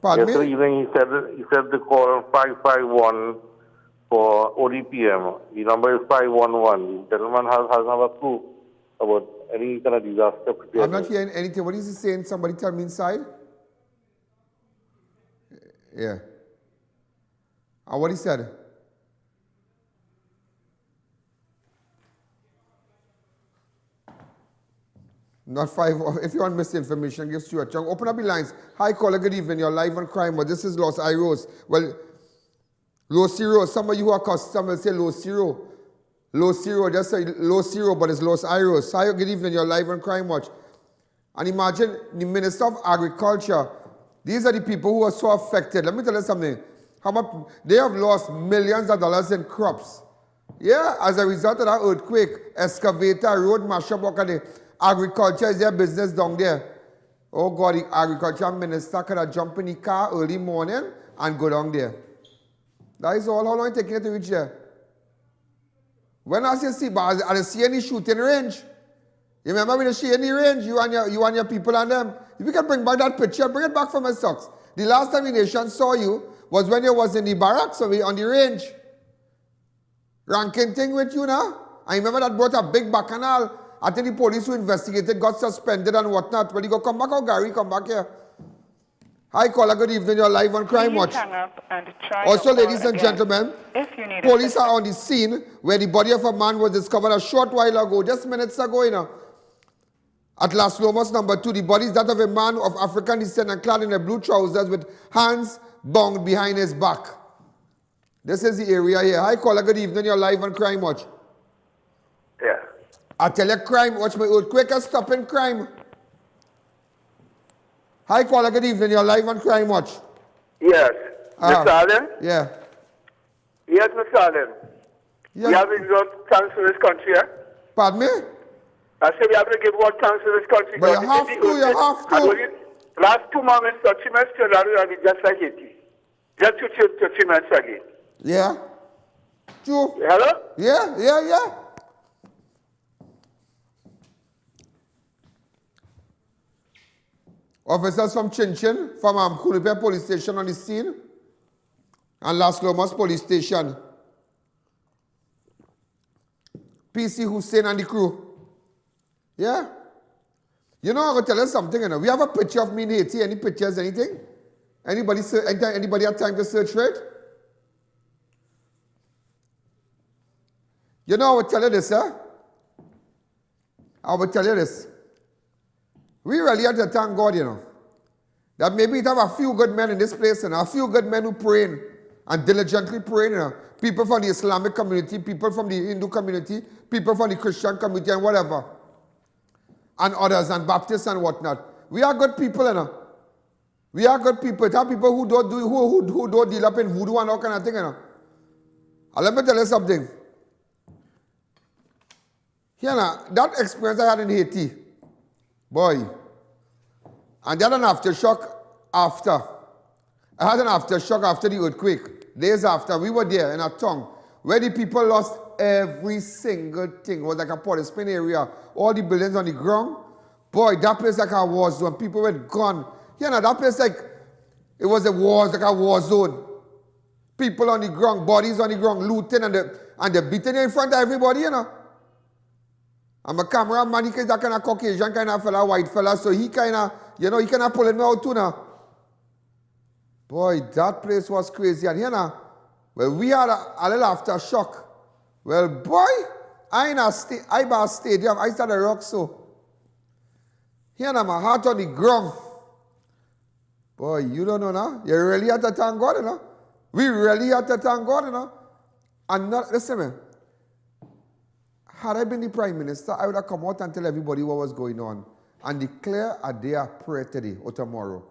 Pardon me? Yesterday evening he said to call 551 for ODPM. The number is 511. The gentleman has not a clue about any kind of disaster preparedness. I'm not hearing anything. What is he saying? Somebody tell me inside? Yeah. And what he said? Not 5. If you want misinformation, give Stuart Chung. Open up the lines. Hi, caller. Good evening. You're live on Crime. But this is Los Iros. Well, Los Iros. Some of you who are customers say Los Iros. Los Iros. Just say Los Iros, but it's Los Iros. Hi, good evening. You're live on Crime Watch. And imagine the Minister of Agriculture. These are the people who are so affected. Let me tell you something. How much they have lost millions of dollars in crops. Yeah, as a result of that earthquake, excavator, road mashup, what kind of agriculture is their business down there. Oh God, the agriculture minister could have jumped in the car early morning and go down there. That is all. How long it taking it to reach there? When I say see, but I see any shooting range. You remember when you see any range, you and your people and them. If you can bring back that picture, bring it back for my socks. The last time the nation saw you was when you was in the barracks or on the range. Ranking thing with you now. I remember that brought a big bacchanal. I think the police who investigated got suspended and whatnot. When you go, come back, oh Gary, come back here. Hi, caller, good evening. You're live on Crime Watch. Also, ladies and gentlemen, police are on the scene where the body of a man was discovered a short while ago, just minutes ago, you know. At Las Lomas number 2, the body is that of a man of African descent and clad in a blue trousers with hands bound behind his back. This is the area here. Hi, caller, good evening. You're live on Crime Watch. Yeah. I tell you, crime, watch my earthquake is stopping crime. Hi, caller, good evening. You're live on Crime Watch. Yes. Mr. Allen? Yeah. Yes, Mr. Allen. Yeah. We have to give thanks to this country, eh? Pardon me? I said we have to give what thanks to this country. But you have to. Last 2 months, 30 minutes to that, just like Haiti. Just 30 minutes again. Yeah. True. Hello? Yeah. Officers from Chinchin, from Kulipe Police Station on the scene, and Las Lomas Police Station. PC Hussein and the crew. Yeah? You know, I'm going to tell you something, you know. We have a picture of me in Haiti. Any pictures, anything? Anybody have time to search for it? You know, I will tell you this, huh? I will tell you this. We really have to thank God, you know, that maybe we have a few good men in this place, and a few good men who praying and diligently praying, you know. People from the Islamic community, people from the Hindu community, people from the Christian community and whatever. And others, and Baptists and whatnot. We are good people, you know. We are good people. There are people who don't deal up in voodoo and all kind of thing, you know. And let me tell you something. Here now, that experience I had in Haiti, boy, and then an aftershock after. I had an aftershock after the earthquake. Days after, we were there in a town where the people lost every single thing. It was like a policeman area. All the buildings on the ground. Boy, that place like a war zone. People were gone. You know, that place like, It was like a war zone. People on the ground, bodies on the ground, looting and they're beating you in front of everybody, you know. And my cameraman, he is that kind of Caucasian kind of fella, white fella, so he kind of, you know, he kind of pulling me out too now. Boy, that place was crazy. And you know, well, we had a little aftershock. Well, boy, I in a stadium, I started to rock so. Here now, my heart on the ground. Boy, you don't know now. You really have to thank God, you know. We really have to thank God, you know. And not, listen, man. Had I been the Prime Minister, I would have come out and tell everybody what was going on and declare a day of prayer today or tomorrow.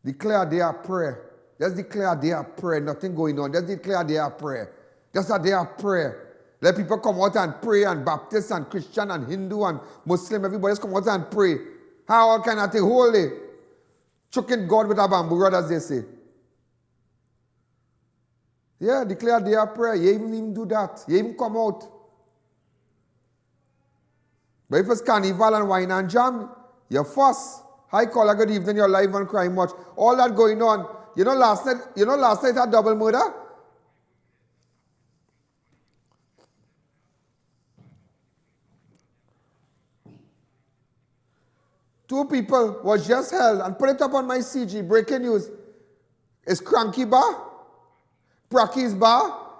Declare a day of prayer. Just declare a day of prayer, nothing going on. Just declare a day of prayer. Just a day of prayer. Let people come out and pray, and Baptist and Christian and Hindu and Muslim, everybody just come out and pray. How all kind of thing, holy. Choking God with a bamboo rod, as they say. Yeah, declare a day of prayer. You even do that. You even come out. But if it's carnival and wine and jam, you fuss. Hi, caller, good evening, you're live on Crime Watch. All that going on. You know last night had double murder? Two people was just held and put it up on my CG. Breaking news. It's Cranky Bar, Pracky's Bar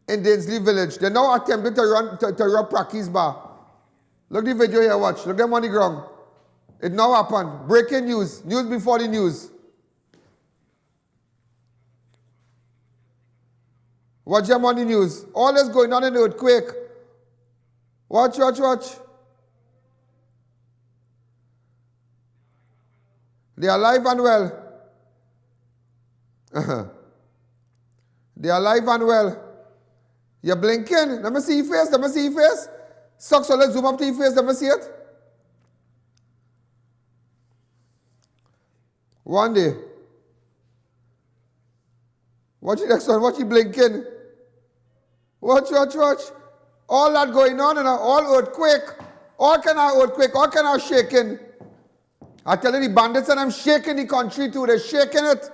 in Dainsley Village. They now attempted to rob Pracky's Bar. Look the video here, watch. Look them on the ground. It now happened. Breaking news. News before the news. Watch them on the news. All this going on in the earthquake. Watch, watch, watch. They are alive and well. They are alive and well. You're blinking. Let me see your face. Let me see your face. Suck, so let's zoom up to your face. Let me see it. One day. Watch the next one. Watch you blinking. Watch, watch, watch. All that going on and all earthquake. All kind of earthquake. All kind of shaking. I tell you, the bandits and I'm shaking the country too. They're shaking it.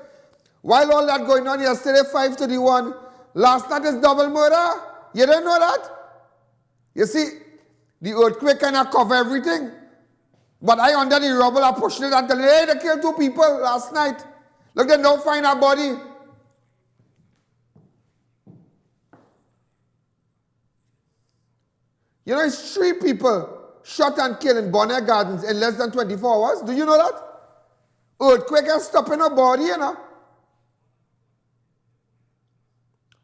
While all that going on yesterday, 5 to the 1. Last night is double murder. You didn't know that? You see, the earthquake kind of cover everything. But I under the rubble, I pushed it and tell you, hey, they killed 2 people last night. Look, they don't find our body. You know, it's 3 people shot and killed in Bonnet Gardens in less than 24 hours. Do you know that? Earthquake is stopping a body, you know.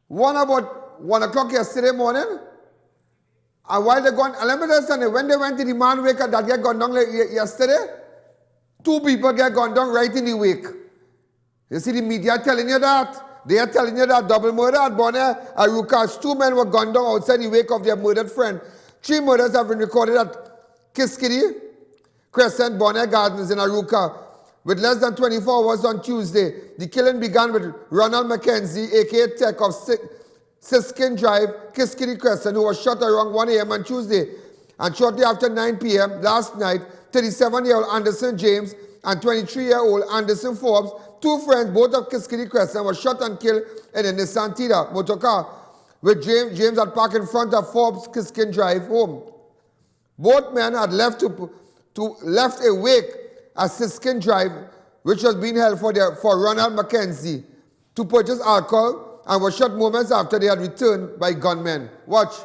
One about 1 o'clock yesterday morning. And while they're gone, and let me tell you, when they went to the man wake that get gone down yesterday, 2 people get gone down right in the wake. You see the media telling you that. They are telling you that double murder at Bonnet, Arukas. 2 men were gunned down outside the wake of their murdered friend. 3 murders have been recorded at Kiskiddy Crescent, Bonnet Gardens in Aruka. With less than 24 hours on Tuesday, the killing began with Ronald McKenzie, a.k.a. Tech of Siskin Drive, Kiskiddy Crescent, who was shot around 1 a.m. on Tuesday. And shortly after 9 p.m. last night, 37-year-old Anderson James and 23-year-old Anderson Forbes, 2 friends, both of Kiskiddy Crescent, were shot and killed in a Nissan Tida motorcar, with James had parked in front of Forbes' Kiskin Drive home. Both men had left a wake at Siskin Drive, which was being held for Ronald McKenzie, to purchase alcohol, and were shot moments after they had returned by gunmen. Watch.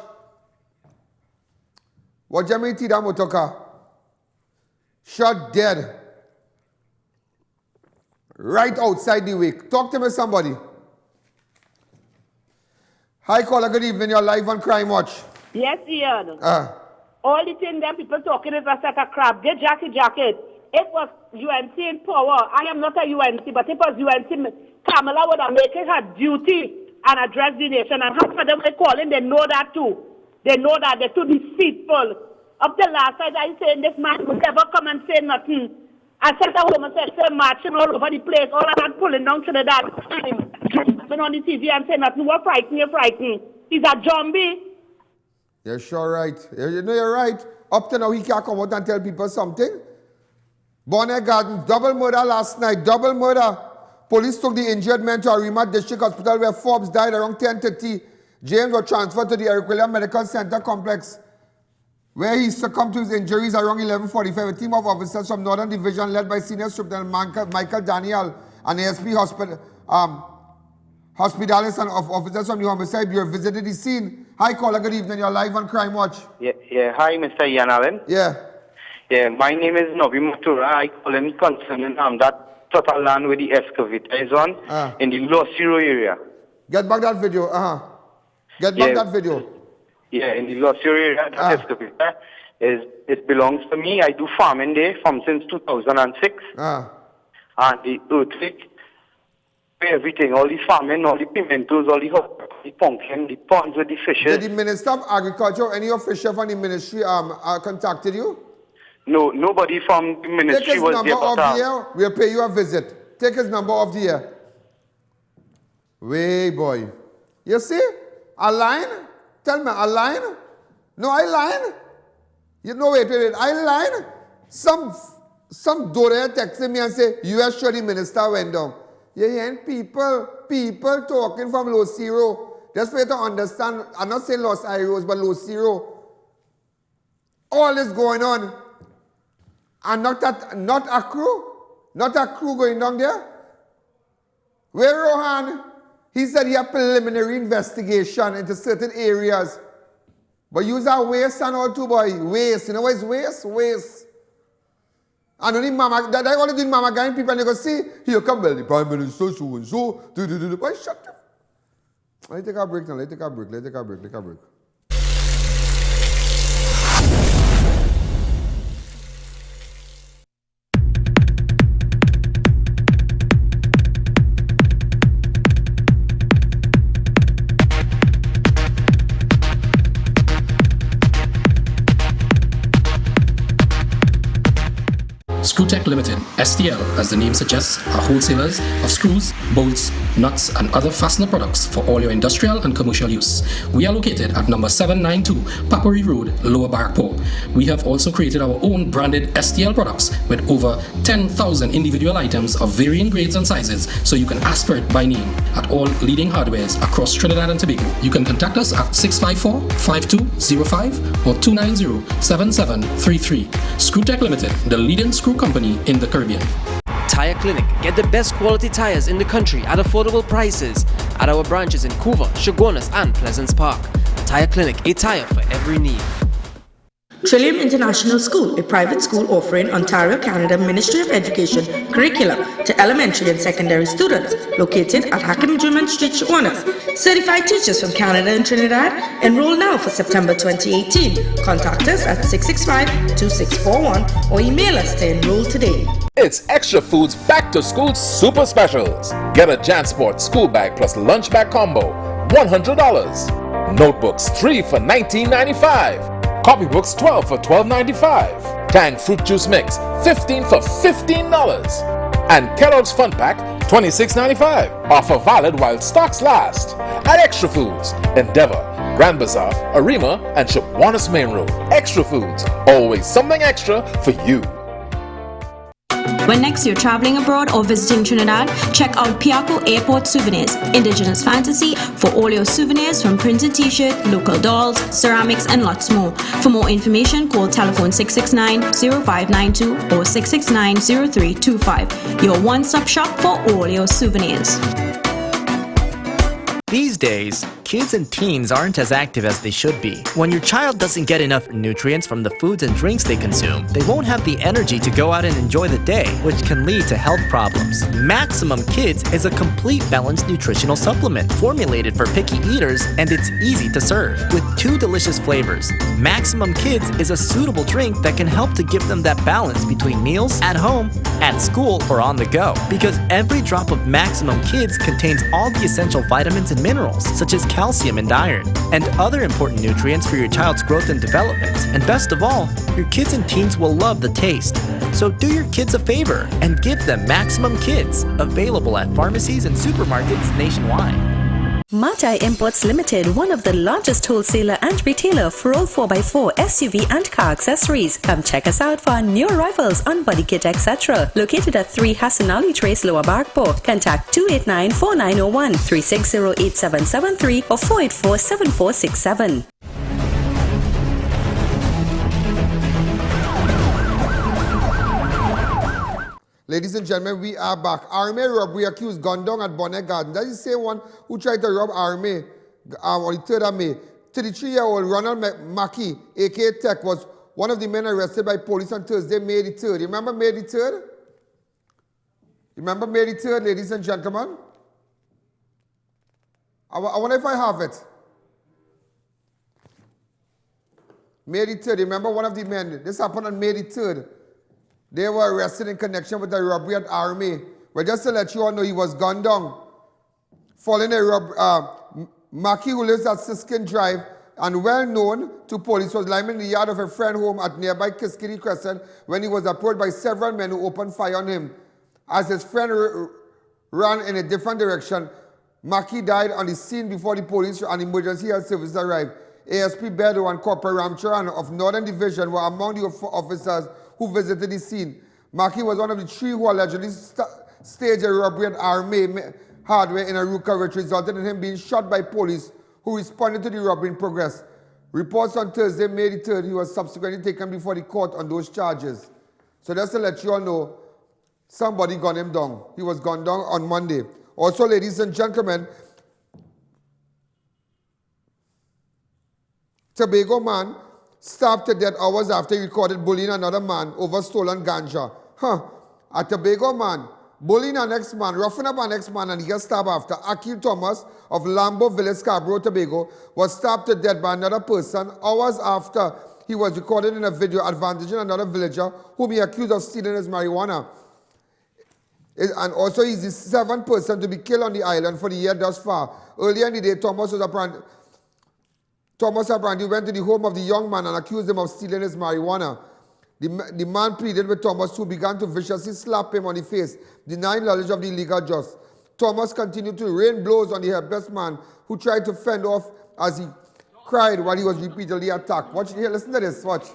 Watch Jamie Tida motorcar. Shot dead. Right outside the wake. Talk to me, somebody. Hi, caller. Good evening. You're live on Crime Watch. Yes, Ian. All the things that people talking is a set of crap. Get jacket. It was UNC in power. I am not a UNC, but it was UNC. Kamala would have made it her duty and address the nation. And half of them were calling, they know that too. They know that they're too deceitful. Up till last night, I said this man would never come and say nothing. I sent a woman said, marching all over the place, all of that pulling down to the dad. Been on the TV and say nothing. What frightening? You're frightening. He's a zombie. You're sure right. You know you're right. Up to now, he can't come out and tell people something. Bonnet Gardens, double murder last night, double murder. Police took the injured man to Arima District Hospital where Forbes died around 10:30. James was transferred to the Eric William Medical Center complex where he succumbed to his injuries around 11:45. A team of officers from Northern Division led by Senior Superintendent Michael Daniel and ASP Hospitalis and officers from the Homicide Bureau visited the scene. Hi, caller, good evening. You're live on Crime Watch. Yeah. Hi, Mr. I.A.N. Allen. Yeah. Yeah, my name is Novi Matura. I call him concerning that total land where the excavator is on in the Los Iros area. Get back that video. Get back that video. Yeah, in the Los Iros area, that excavator it belongs to me. I do farming there since 2006. And the earthquake, everything, all the farming, all the pimentos, all the pumpkin, the ponds with the fishes. Did the Minister of Agriculture or any official from the ministry contacted you? No, nobody from the ministry was there. Take his number off the air, we'll pay you a visit. Take his number off the air. Way boy. You see? A line? Tell me, a line? No, I line? You know, wait. I line? Some Dore texted me and say, US sure the minister went down. You hearing people talking from Los Iros. Just for you to understand, I'm not saying Los Iros, but Los Iros. All this going on. And not a crew going down there. Where Rohan? He said he had preliminary investigation into certain areas. But use our waste and all too, boy. Waste. You know what is waste? Waste. And only mama, that I only do mama guy people and they go see, here come well, the Prime Minister, so and so. Boy, shut up. Let's take a break now. Let's take a break. Screwtech Limited, STL, as the name suggests, are wholesalers of screws, bolts, nuts, and other fastener products for all your industrial and commercial use. We are located at number 792 Papuri Road, Lower Barrackpore. We have also created our own branded STL products with over 10,000 individual items of varying grades and sizes, so you can ask for it by name at all leading hardwares across Trinidad and Tobago. You can contact us at 654-5205 or 290-7733. Screwtech Limited, the leading screw company in the Caribbean. Tire Clinic. Get the best quality tires in the country at affordable prices at our branches in Couva, Chaguanas, and Pleasance Park. Tire Clinic, a tire for every need. Trillium International School, a private school offering Ontario, Canada Ministry of Education curricula to elementary and secondary students, located at Hackam Street, Chaguanas. Certified teachers from Canada and Trinidad. Enroll now for September 2018. Contact us at 665-2641 or email us to enroll today. It's Extra Foods Back to School Super Specials. Get a JanSport school bag plus lunch bag combo, $100. Notebooks 3 for $19.95. Copybooks 12 for $12.95. Tang Fruit Juice Mix 15 for $15. And Kellogg's Fun Pack $26.95. Offer valid while stocks last. At Extra Foods, Endeavour, Grand Bazaar, Arima, and Chaguanas Main Road. Extra Foods, always something extra for you. When next you're traveling abroad or visiting Trinidad, check out Piaco Airport Souvenirs, Indigenous Fantasy for all your souvenirs from printed t-shirt, local dolls, ceramics, and lots more. For more information, call telephone 669-0592 or 669-0325. Your one-stop shop for all your souvenirs. These days, kids and teens aren't as active as they should be. When your child doesn't get enough nutrients from the foods and drinks they consume, they won't have the energy to go out and enjoy the day, which can lead to health problems. Maximum Kids is a complete balanced nutritional supplement formulated for picky eaters, and it's easy to serve. With 2 delicious flavors, Maximum Kids is a suitable drink that can help to give them that balance between meals, at home, at school, or on the go. Because every drop of Maximum Kids contains all the essential vitamins and minerals, such as calcium and iron, and other important nutrients for your child's growth and development. And best of all, your kids and teens will love the taste. So do your kids a favor and give them Maximum Kids, available at pharmacies and supermarkets nationwide. Matai Imports Limited, one of the largest wholesaler and retailer for all 4x4, SUV and car accessories. Come check us out for our new arrivals on body kit, etc. Located at 3 Hassan Ali Trace, Lower Barkpore. Contact 289-4901, 360-8773 or 484-7467. Ladies and gentlemen, we are back. Arme robbery accused gunned down at Bonnet Garden. That is the same one who tried to rob Arme on the 3rd of May. 33-year-old Ronald Mackey, a.k.a. Tech, was one of the men arrested by police on Thursday, May the 3rd. Remember May the 3rd? Remember May the 3rd, ladies and gentlemen? I wonder if I have it. May the 3rd, remember one of the men. This happened on May the 3rd. They were arrested in connection with a robbery at Army. But just to let you all know, he was gunned down. Following a robbery, Mackey, who lives at Siskin Drive and well known to police, was lying in the yard of a friend home at nearby Kiskini Crescent when he was approached by several men who opened fire on him. As his friend ran in a different direction, Mackey died on the scene before the police and emergency health services arrived. ASP Bedo and Corporal Ramcharan of Northern Division were among the officers who visited the scene. Mackey was one of the 3 who allegedly staged a robbery at Arme Hardware in Aruka, which resulted in him being shot by police who responded to the robbery in progress. Reports on Thursday, May the 3rd, he was subsequently taken before the court on those charges. So just to let you all know, somebody gunned him down. He was gunned down on Monday. Also, ladies and gentlemen, Tobago man stabbed to death hours after he recorded bullying another man over stolen ganja. A Tobago man bullying an ex-man, roughing up an ex-man, and he got stabbed after. Akil Thomas of Lambo Village, Scarborough, Tobago, was stabbed to death by another person hours after he was recorded in a video advantaging another villager whom he accused of stealing his marijuana. And also, he's the 7th person to be killed on the island for the year thus far. Earlier in the day, Thomas apparently went to the home of the young man and accused him of stealing his marijuana. The man pleaded with Thomas, who began to viciously slap him on the face, denying knowledge of the illegal just. Thomas continued to rain blows on the helpless man, who tried to fend off as he cried while he was repeatedly attacked. Watch here, listen to this, watch.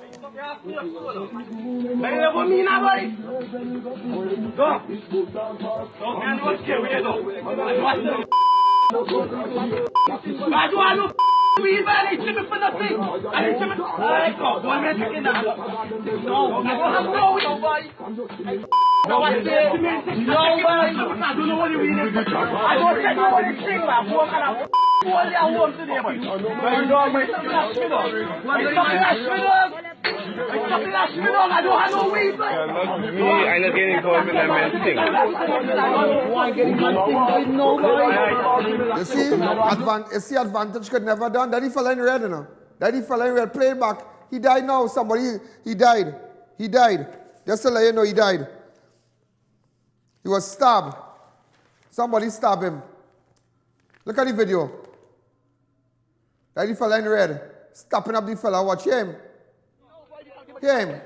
You see, advantage could never done. Daddy fella in red, you know. Daddy fella in red, play it back. He died now. Somebody, he died. He died. Just to let you know, he died. He was stabbed. Somebody stabbed him. Look at the video. Daddy fella in red, stopping up the fella. Watch him. Hear him.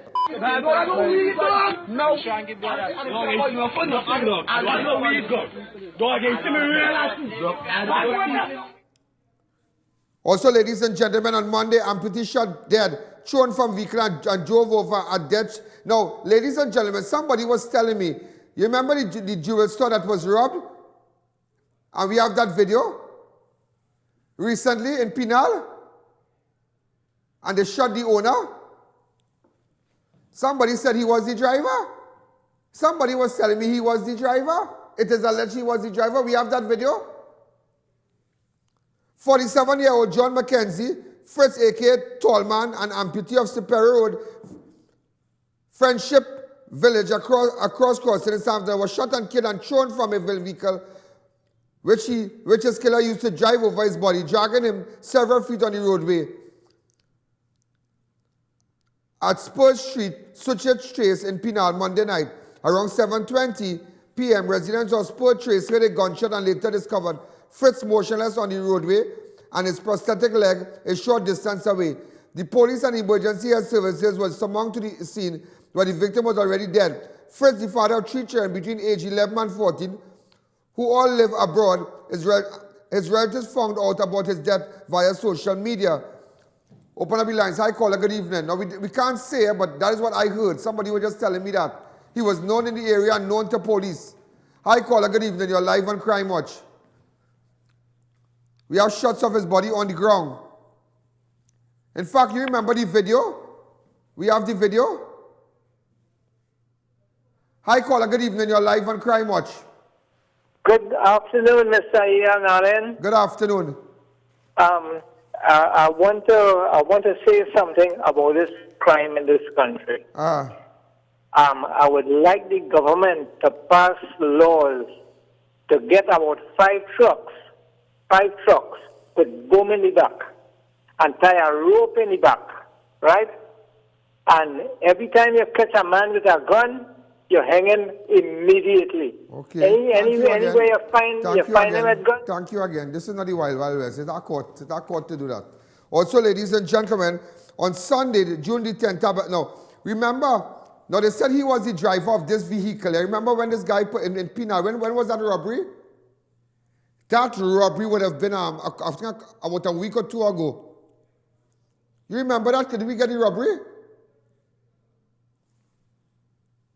Also, ladies and gentlemen, on Monday, amputee shot dead, thrown from vehicle and drove over a death. Now, ladies and gentlemen, somebody was telling me, you remember the jewel store that was robbed? And we have that video recently in Pinal? And they shot the owner? Somebody said he was the driver. Somebody was telling me he was the driver. It is alleged he was the driver. We have that video. 47-year-old John McKenzie, Fritz a.k.a. Tallman, an amputee of Superior Road, Friendship Village across crossing in Southampton, was shot and killed and thrown from a vehicle which his killer used to drive over his body, dragging him several feet on the roadway. At Spurs Street, Suchet Trace in Pinal, Monday night, around 7:20 p.m., residents of Spurs Trace heard a gunshot and later discovered Fritz motionless on the roadway and his prosthetic leg a short distance away. The police and emergency health services were summoned to the scene where the victim was already dead. Fritz, the father of 3 children between age 11 and 14, who all live abroad, is His relatives found out about his death via social media. Open up the lines. Hi, caller. Good evening. Now, we can't say it, but that is what I heard. Somebody was just telling me that. He was known in the area and known to police. Hi, caller. Good evening. You're live on Crime Watch. We have shots of his body on the ground. In fact, you remember the video? We have the video. Hi, caller. Good evening. You're live on Crime Watch. Good afternoon, Mr. I.A.N. Good afternoon. I want to say something about this crime in this country. I would like the government to pass laws to get about 5 trucks with boom in the back and tie a rope in the back, right? And every time you catch a man with a gun, you're hanging immediately. Okay. Any way you find him at gun. Thank you again. This is not the Wild Wild West. It's our court. It's our court to do that. Also, ladies and gentlemen, on Sunday, June the 10th, now, remember, now they said he was the driver of this vehicle. I remember when this guy put in Pina, when was that robbery? That robbery would have been, I think, about a week or 2 ago. You remember that? Did we get the robbery?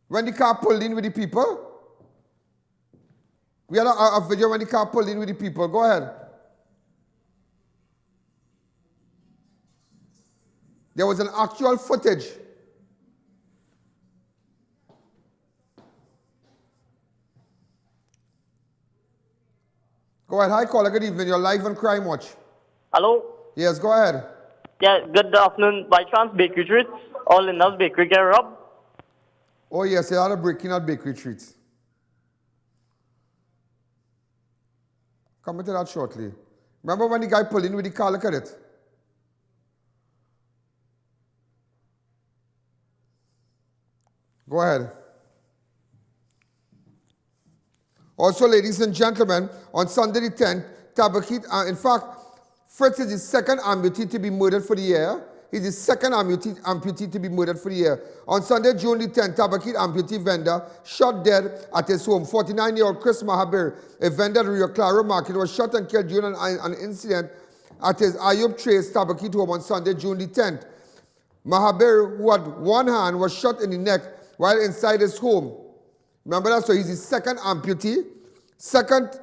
When the car pulled in with the people? We had a video when the car pulled in with the people. Go ahead. There was an actual footage. Go ahead. Hi, caller. Good evening. You're live on Crime Watch. Hello? Yes, go ahead. Yeah, good afternoon. By chance, bakery treats? All in house bakery get robbed? Oh, yes, they had a breaking at bakery treats. Coming to that shortly. Remember when the guy pulled in with the car? Look at it. Go ahead. Also, ladies and gentlemen, on Sunday the 10th, Tabakit, in fact, Fritz is the second amputee to be murdered for the year. He's the second amputee to be murdered for the year. On Sunday, June the 10th, Tabakit amputee vendor shot dead at his home. 49-year-old Chris Mahabir, a vendor at Rio Claro Market, was shot and killed during an incident at his Ayub Trace Tabakit home on Sunday, June the 10th. Mahabir, who had one hand, was shot in the neck while inside his home. Remember that? So he's the second amputee, second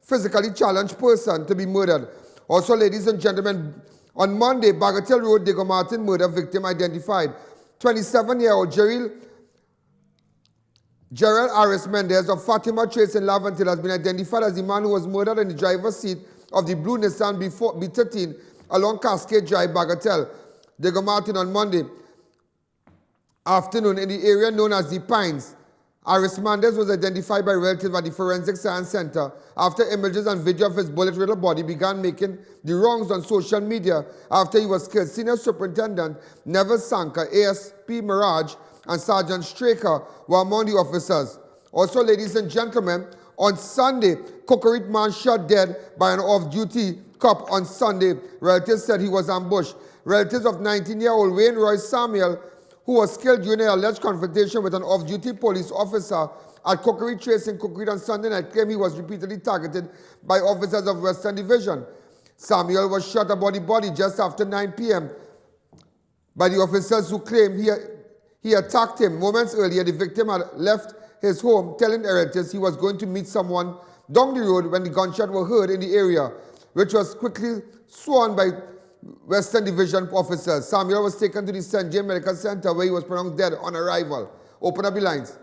physically challenged person to be murdered. Also, ladies and gentlemen, on Monday, Bagatelle Road, Diego Martin murder victim identified. 27-year-old Gerald Aris Mendez of Fatima Trace in Laventille has been identified as the man who was murdered in the driver's seat of the blue Nissan B13 along Cascade Drive, Bagatelle. Diego Martin on Monday afternoon in the area known as the Pines. Aris Mendez was identified by relatives at the Forensic Science Center after images and video of his bullet-riddled body began making the rounds on social media after he was killed. Senior Superintendent Neville Sanka, ASP Mirage, and Sergeant Straker were among the officers. Also, ladies and gentlemen, on Sunday, Cocorit man shot dead by an off-duty cop on Sunday. Relatives said he was ambushed. Relatives of 19-year-old Wayne Roy Samuel, who was killed during an alleged confrontation with an off-duty police officer at Cocorit Trace in Cocorit on Sunday night, claimed he was repeatedly targeted by officers of Western Division. Samuel was shot about the body just after 9 p.m. by the officers who claimed he attacked him. Moments earlier, the victim had left his home, telling relatives he was going to meet someone down the road when the gunshot were heard in the area, which was quickly sworn by Western Division officers. Samuel was taken to the St. James Medical Center where he was pronounced dead on arrival. Open up the lines.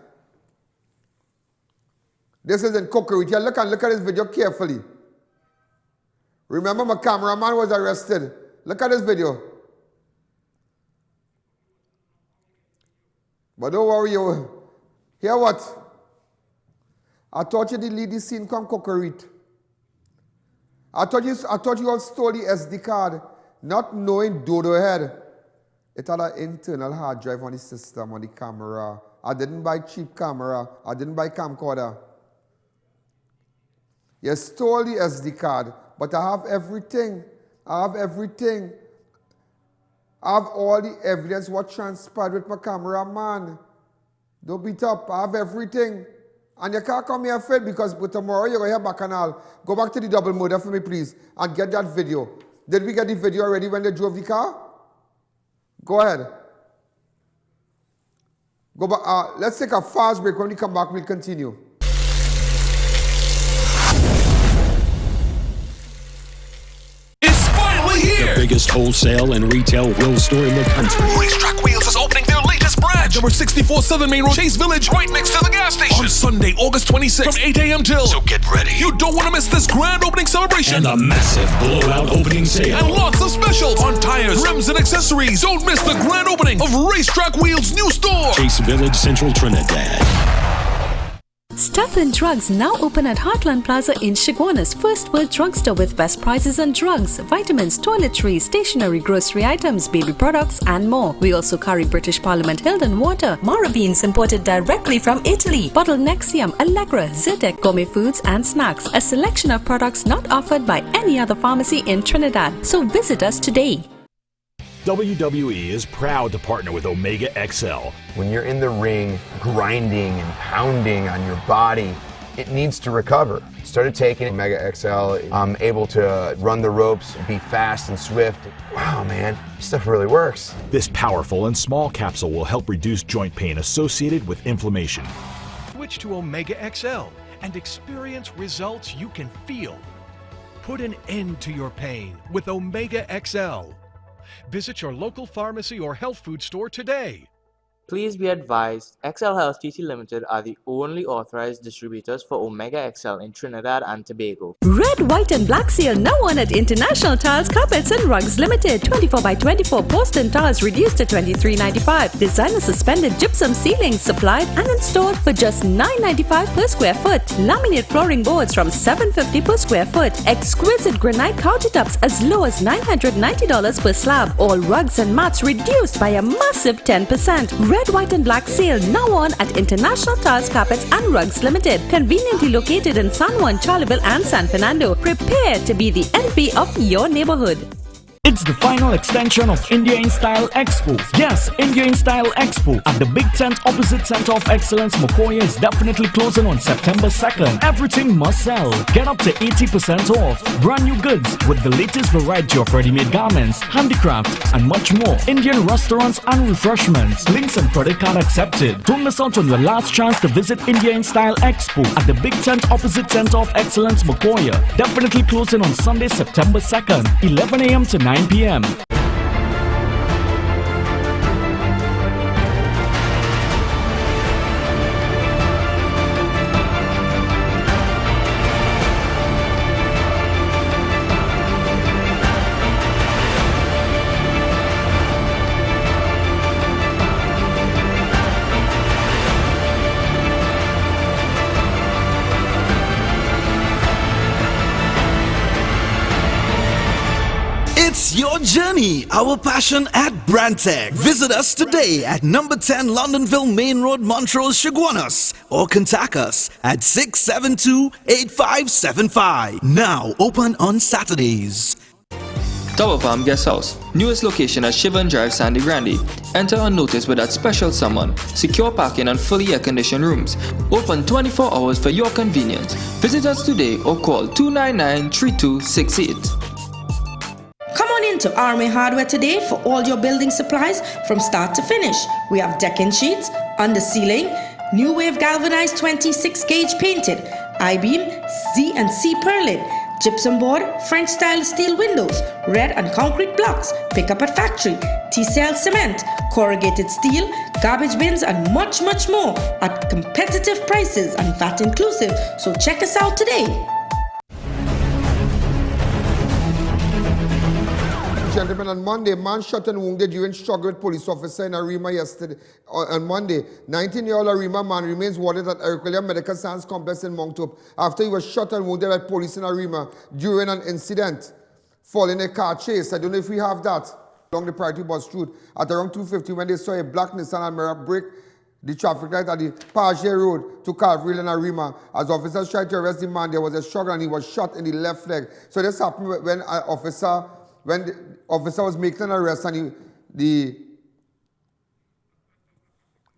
This is in Cocorit. Here, look at this video carefully. Remember, my cameraman was arrested. Look at this video. But don't worry, you. Hear what? I thought you did lead the scene come Cocorit. I thought you all stole the SD card. Not knowing Dodo had. It had an internal hard drive on the system, on the camera. I didn't buy cheap camera. I didn't buy camcorder. You stole the SD card, but I have everything. I have everything. I have all the evidence what transpired with my cameraman. Don't beat up. I have everything. And you can't come here afraid because tomorrow you're going to hear bacchanal. Go back to the double murder for me, please, and get that video. Did we get the video already when they drove the car? Go ahead. Go back. Let's take a fast break. When we come back, we'll continue. The biggest wholesale and retail wheel store in the country. Racetrack Wheels is opening their latest branch. Number 64 Southern Main Road, Chase Village, right next to the gas station. On Sunday, August 26th, from 8 a.m. till. So get ready. You don't want to miss this grand opening celebration. And a massive blowout opening sale. And lots of specials on tires, rims, and accessories. Don't miss the grand opening of Racetrack Wheels' new store. Chase Village, Central Trinidad. Stuff and Drugs now open at Heartland Plaza in Chaguanas, first world drugstore with best prices on drugs, vitamins, toiletries, stationery, grocery items, baby products and more. We also carry British Parliament Hilton water, Mara beans imported directly from Italy, bottled Nexium, Allegra, Zyrtec, gourmet foods and snacks, a selection of products not offered by any other pharmacy in Trinidad. So visit us today. WWE is proud to partner with Omega XL. When you're in the ring, grinding and pounding on your body, it needs to recover. Started taking Omega XL. I'm able to run the ropes, be fast and swift. Wow, man, this stuff really works. This powerful and small capsule will help reduce joint pain associated with inflammation. Switch to Omega XL and experience results you can feel. Put an end to your pain with Omega XL. Visit your local pharmacy or health food store today. Please be advised, XL Health TT Limited are the only authorized distributors for Omega XL in Trinidad and Tobago. Red, white and black sale now on at International Tiles, Carpets and Rugs Limited. 24x24 post and tiles reduced to $23.95. Designer suspended gypsum ceilings supplied and installed for just $9.95 per square foot. Laminate flooring boards from $7.50 per square foot. Exquisite granite countertops as low as $990 per slab. All rugs and mats reduced by a massive 10%. Red, white and black sale now on at International Tiles, Carpets and Rugs Limited. Conveniently located in San Juan, Charleville and San Fernando. Prepare to be the envy of your neighborhood. It's the final extension of India in Style Expo. Yes, India in Style Expo at the big tent opposite Center of Excellence Mokoya is definitely closing on September 2nd. Everything must sell. Get up to 80% off. Brand new goods with the latest variety of ready-made garments, handicrafts and much more. Indian restaurants and refreshments. Links and credit card accepted. Don't miss out on your last chance to visit India in Style Expo at the big tent opposite Center of Excellence Mokoya. Definitely closing on Sunday, September 2nd, 11 a.m. to 9 p.m. It's your journey, our passion at Brandtech. Visit us today at number 10 Londonville Main Road, Montrose, Chaguanas, or contact us at 672-8575. Now open on Saturdays. Tower Farm Guest House, newest location at Shivan Drive, Sandy Grande. Enter unnoticed with that special someone. Secure parking and fully air-conditioned rooms. Open 24 hours for your convenience. Visit us today or call 299-3268. Come on into RMA Hardware today for all your building supplies from start to finish. We have decking sheets, under ceiling, new wave galvanized 26 gauge painted, I-beam, Z and C purlin, gypsum board, French style steel windows, red and concrete blocks, pick up at factory, TCL cement, corrugated steel, garbage bins and much more at competitive prices and VAT inclusive. So check us out today. Gentlemen, on Monday, man shot and wounded during struggle with police officer in Arima yesterday. On Monday, 19-year-old Arima man remains warded at Eric William Medical Science Complex in Moncton after he was shot and wounded by police in Arima during an incident following a car chase. I don't know if we have that along the Priority Bus route at around 2:50 when they saw a black Nissan Almera break the traffic light at the Page Road to Cathedral in Arima. As officers tried to arrest the man, there was a struggle and he was shot in the left leg. So this happened when the officer was making an arrest and the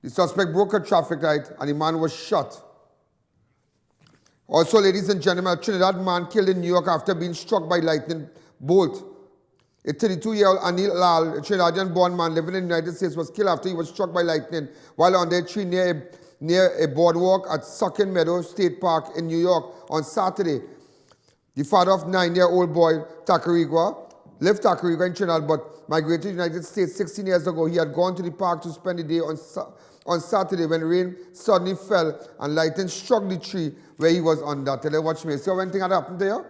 suspect broke a traffic light and the man was shot Also, ladies and gentlemen, a Trinidad man killed in New York after being struck by lightning bolt. A 32-year-old Anil Lal, a Trinidadian-born man living in the United States, was killed after he was struck by lightning while on their tree near a boardwalk at Sucking Meadow State Park in New York on Saturday. The father of 9-year-old boy, lived Tacarigua in Trinidad, but migrated to the United States 16 years ago. He had gone to the park to spend the day on Saturday when rain suddenly fell and lightning struck the tree where he was under. Tell you, watch me. See when thing had happened there?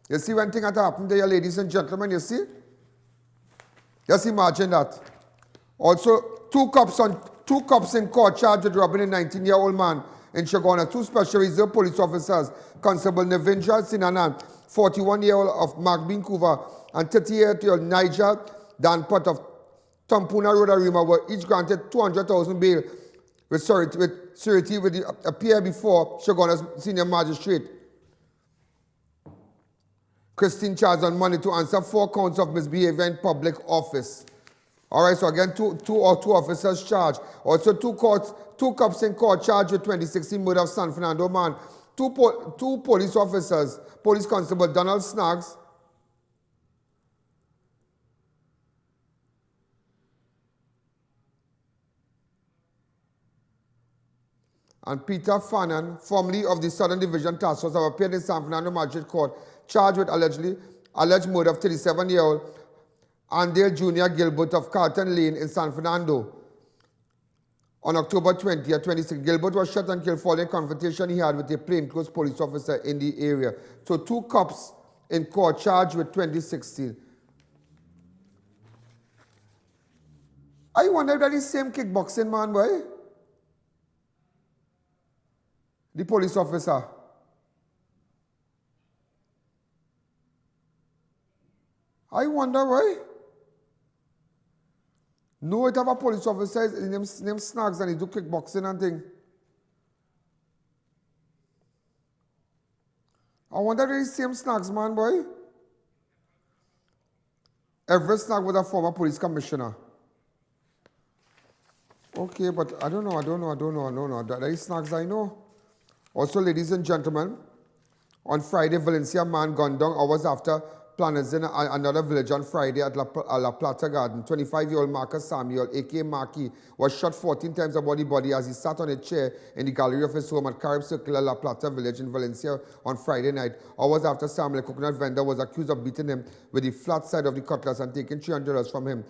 You see when thing had happened there, ladies and gentlemen, you see? Just imagine that. Also, two cops in court charged with robbing a 19-year-old man in Chaguanas. Two special reserve police officers, Constable Nevindra Sinanan, 41-year-old of Markbean, Vancouver, and 38-year-old Nigel Danpot of Tampuna Road, Arima, were each granted 200,000 bail with surety with appear before Chaguanas Senior Magistrate Christine charged on Monday to answer 4 counts of misbehavior in public office. All right, so again, two officers charged. Also, two cops in court charged with 2016 murder of San Fernando man. Two police officers, Police Constable Donald Snaggs and Peter Fannon, formerly of the Southern Division Task Force, have appeared in San Fernando Magistrate Court, charged with alleged murder of 37-year-old Andale Jr. Gilbert of Carlton Lane in San Fernando. On October 20, 26, Gilbert was shot and killed following a confrontation he had with a plainclothes police officer in the area. So 2 cops in court charged with 2016. I wonder if that is the same kickboxing man, boy. The police officer. I wonder why. No, it have a police officer, his name Snaggs, and he do kickboxing and thing. I wonder if it's the same Snaggs, man, boy. Everett Snaggs was a former police commissioner. Okay, but I don't know. That is Snaggs I know. Also, ladies and gentlemen, on Friday, Valencia man gunned down hours after planners in another village on Friday at La Plata Garden. 25-year-old Marcus Samuel, a.k.a. Marky, was shot 14 times about the body as he sat on a chair in the gallery of his home at Carib Circular La Plata village in Valencia on Friday night. Hours after Samuel, a coconut vendor, was accused of beating him with the flat side of the cutlass and taking $300 from him.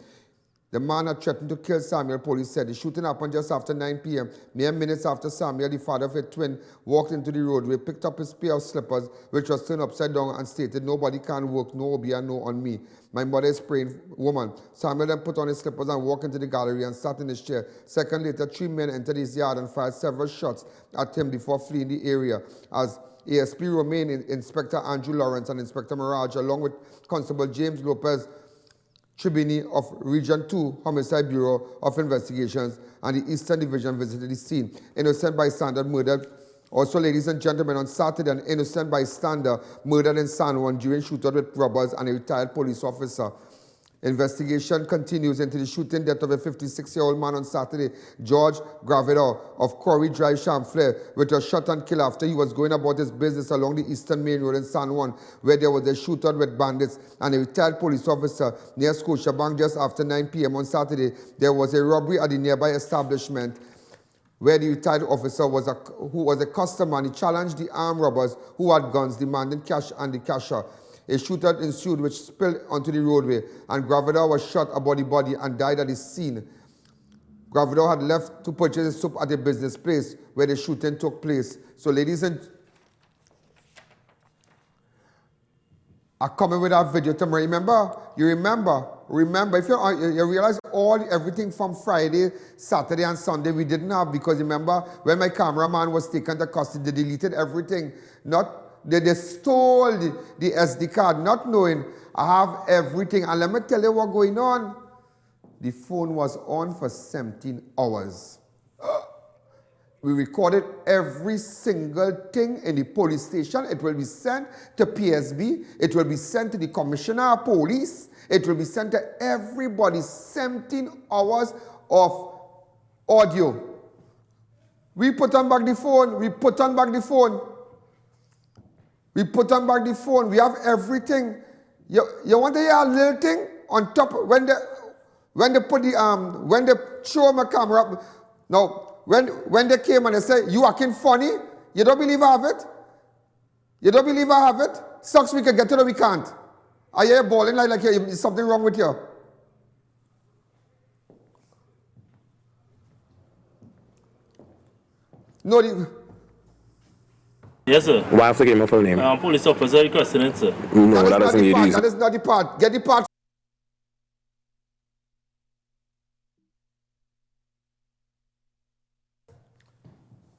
The man had threatened to kill Samuel, police said. The shooting happened just after 9 p.m. Mere minutes after Samuel, the father of a twin, walked into the roadway, picked up his pair of slippers, which was turned upside down, and stated, "Nobody can work, no Obia, no on me. My mother is praying woman." Samuel then put on his slippers and walked into the gallery and sat in his chair. Second later, 3 men entered his yard and fired several shots at him before fleeing the area. As ASP Romaine, Inspector Andrew Lawrence, and Inspector Mirage, along with Constable James Lopez Tribini of Region 2 Homicide Bureau of Investigations and the Eastern Division visited the scene. Innocent bystander murdered. Also, ladies and gentlemen, on Saturday, an innocent bystander murdered in San Juan during shootout with robbers and a retired police officer. Investigation continues into the shooting death of a 56-year-old man on Saturday, George Gravidor of Quarry Drive, Champlain, which was shot and killed after he was going about his business along the Eastern Main Road in San Juan, where there was a shootout with bandits and a retired police officer near Scotiabank just after 9 p.m. on Saturday. There was a robbery at the nearby establishment where the retired officer who was a customer, and he challenged the armed robbers who had guns, demanding cash and the cashier. A shootout ensued which spilled onto the roadway, and Gravidor was shot about the body and died at the scene. Gravidor had left to purchase a soup at a business place where the shooting took place. So, ladies and I come with that video tomorrow. Remember, if you realize everything from Friday, Saturday, and Sunday we didn't have, because remember when my cameraman was taken to custody, they deleted everything. They stole the SD card, not knowing I have everything. And let me tell you what's going on. The phone was on for 17 hours. We recorded every single thing in the police station. It will be sent to PSB. It will be sent to the Commissioner of Police. It will be sent to everybody. 17 hours of audio. We put on back the phone. We put on back the phone. We have everything. You want to hear a little thing on top when they put the when they show my camera up. Now when they came and they say you acting funny, you don't believe I have it? You don't believe I have it? Sucks we can get it or we can't. Are you balling like there's something wrong with you? No. Yes, sir. Why have to give my full name? Police officer requesting it, sir. No, that doesn't need reason. That is not the part. Get the part.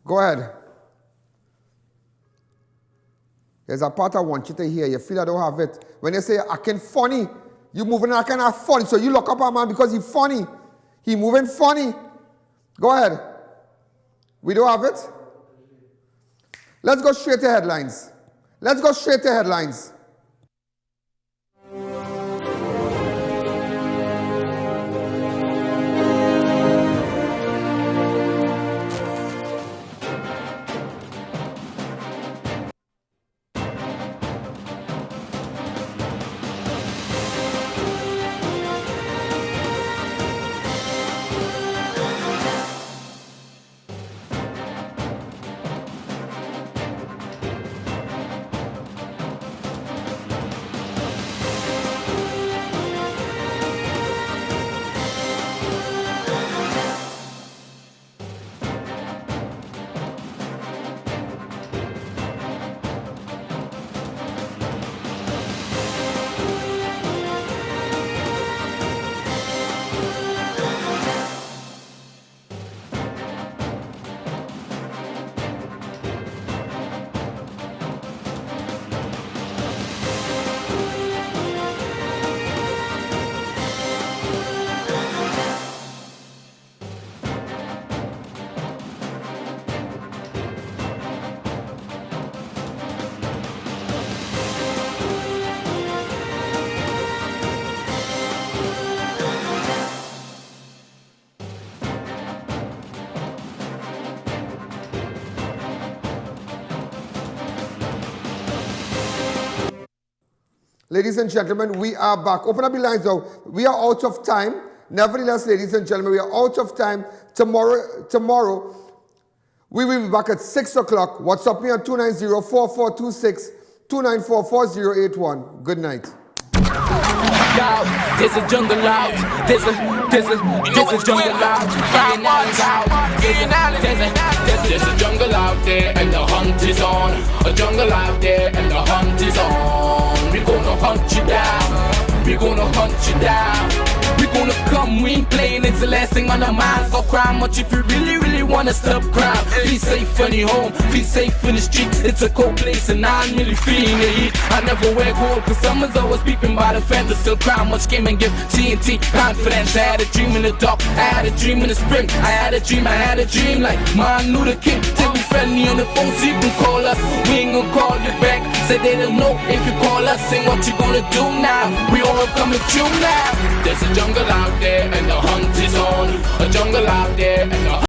Go ahead. There's a part I want you to hear. You feel I don't have it. When they say you're acting funny, you moving acting funny. So you lock up a man because he's funny. He moving funny. Go ahead. We don't have it? Let's go straight to headlines. Let's go straight to headlines. Ladies and gentlemen, we are back. Open up the lines now. We are out of time. Nevertheless, ladies and gentlemen, we are out of time. Tomorrow, we will be back at 6 o'clock. WhatsApp me on 290-4426, 294-4081. Good night. There's a jungle out. There's a jungle out. There's a jungle out there and the hunt is on. A jungle out there and the hunt is on. We're gonna hunt you down. We're gonna hunt you down. We're gonna come, we ain't playing, it's the last thing on our minds. Go crime much if you really wanna stop crime. Be safe in your home, be safe in the streets. It's a cold place and I'm really feeling the heat. I never wear gold cause someone's always peeping by the fence. Still crime much came and give TNT confidence. I had a dream in the dark, I had a dream in the spring. I had a dream like Martin Luther King. Take me friendly on the phone so you can call us. We ain't gonna call you back. Say they don't know if you call us. Say what you gonna do now. We all coming through now. There's a jungle out there and the hunt is on. A jungle out there and the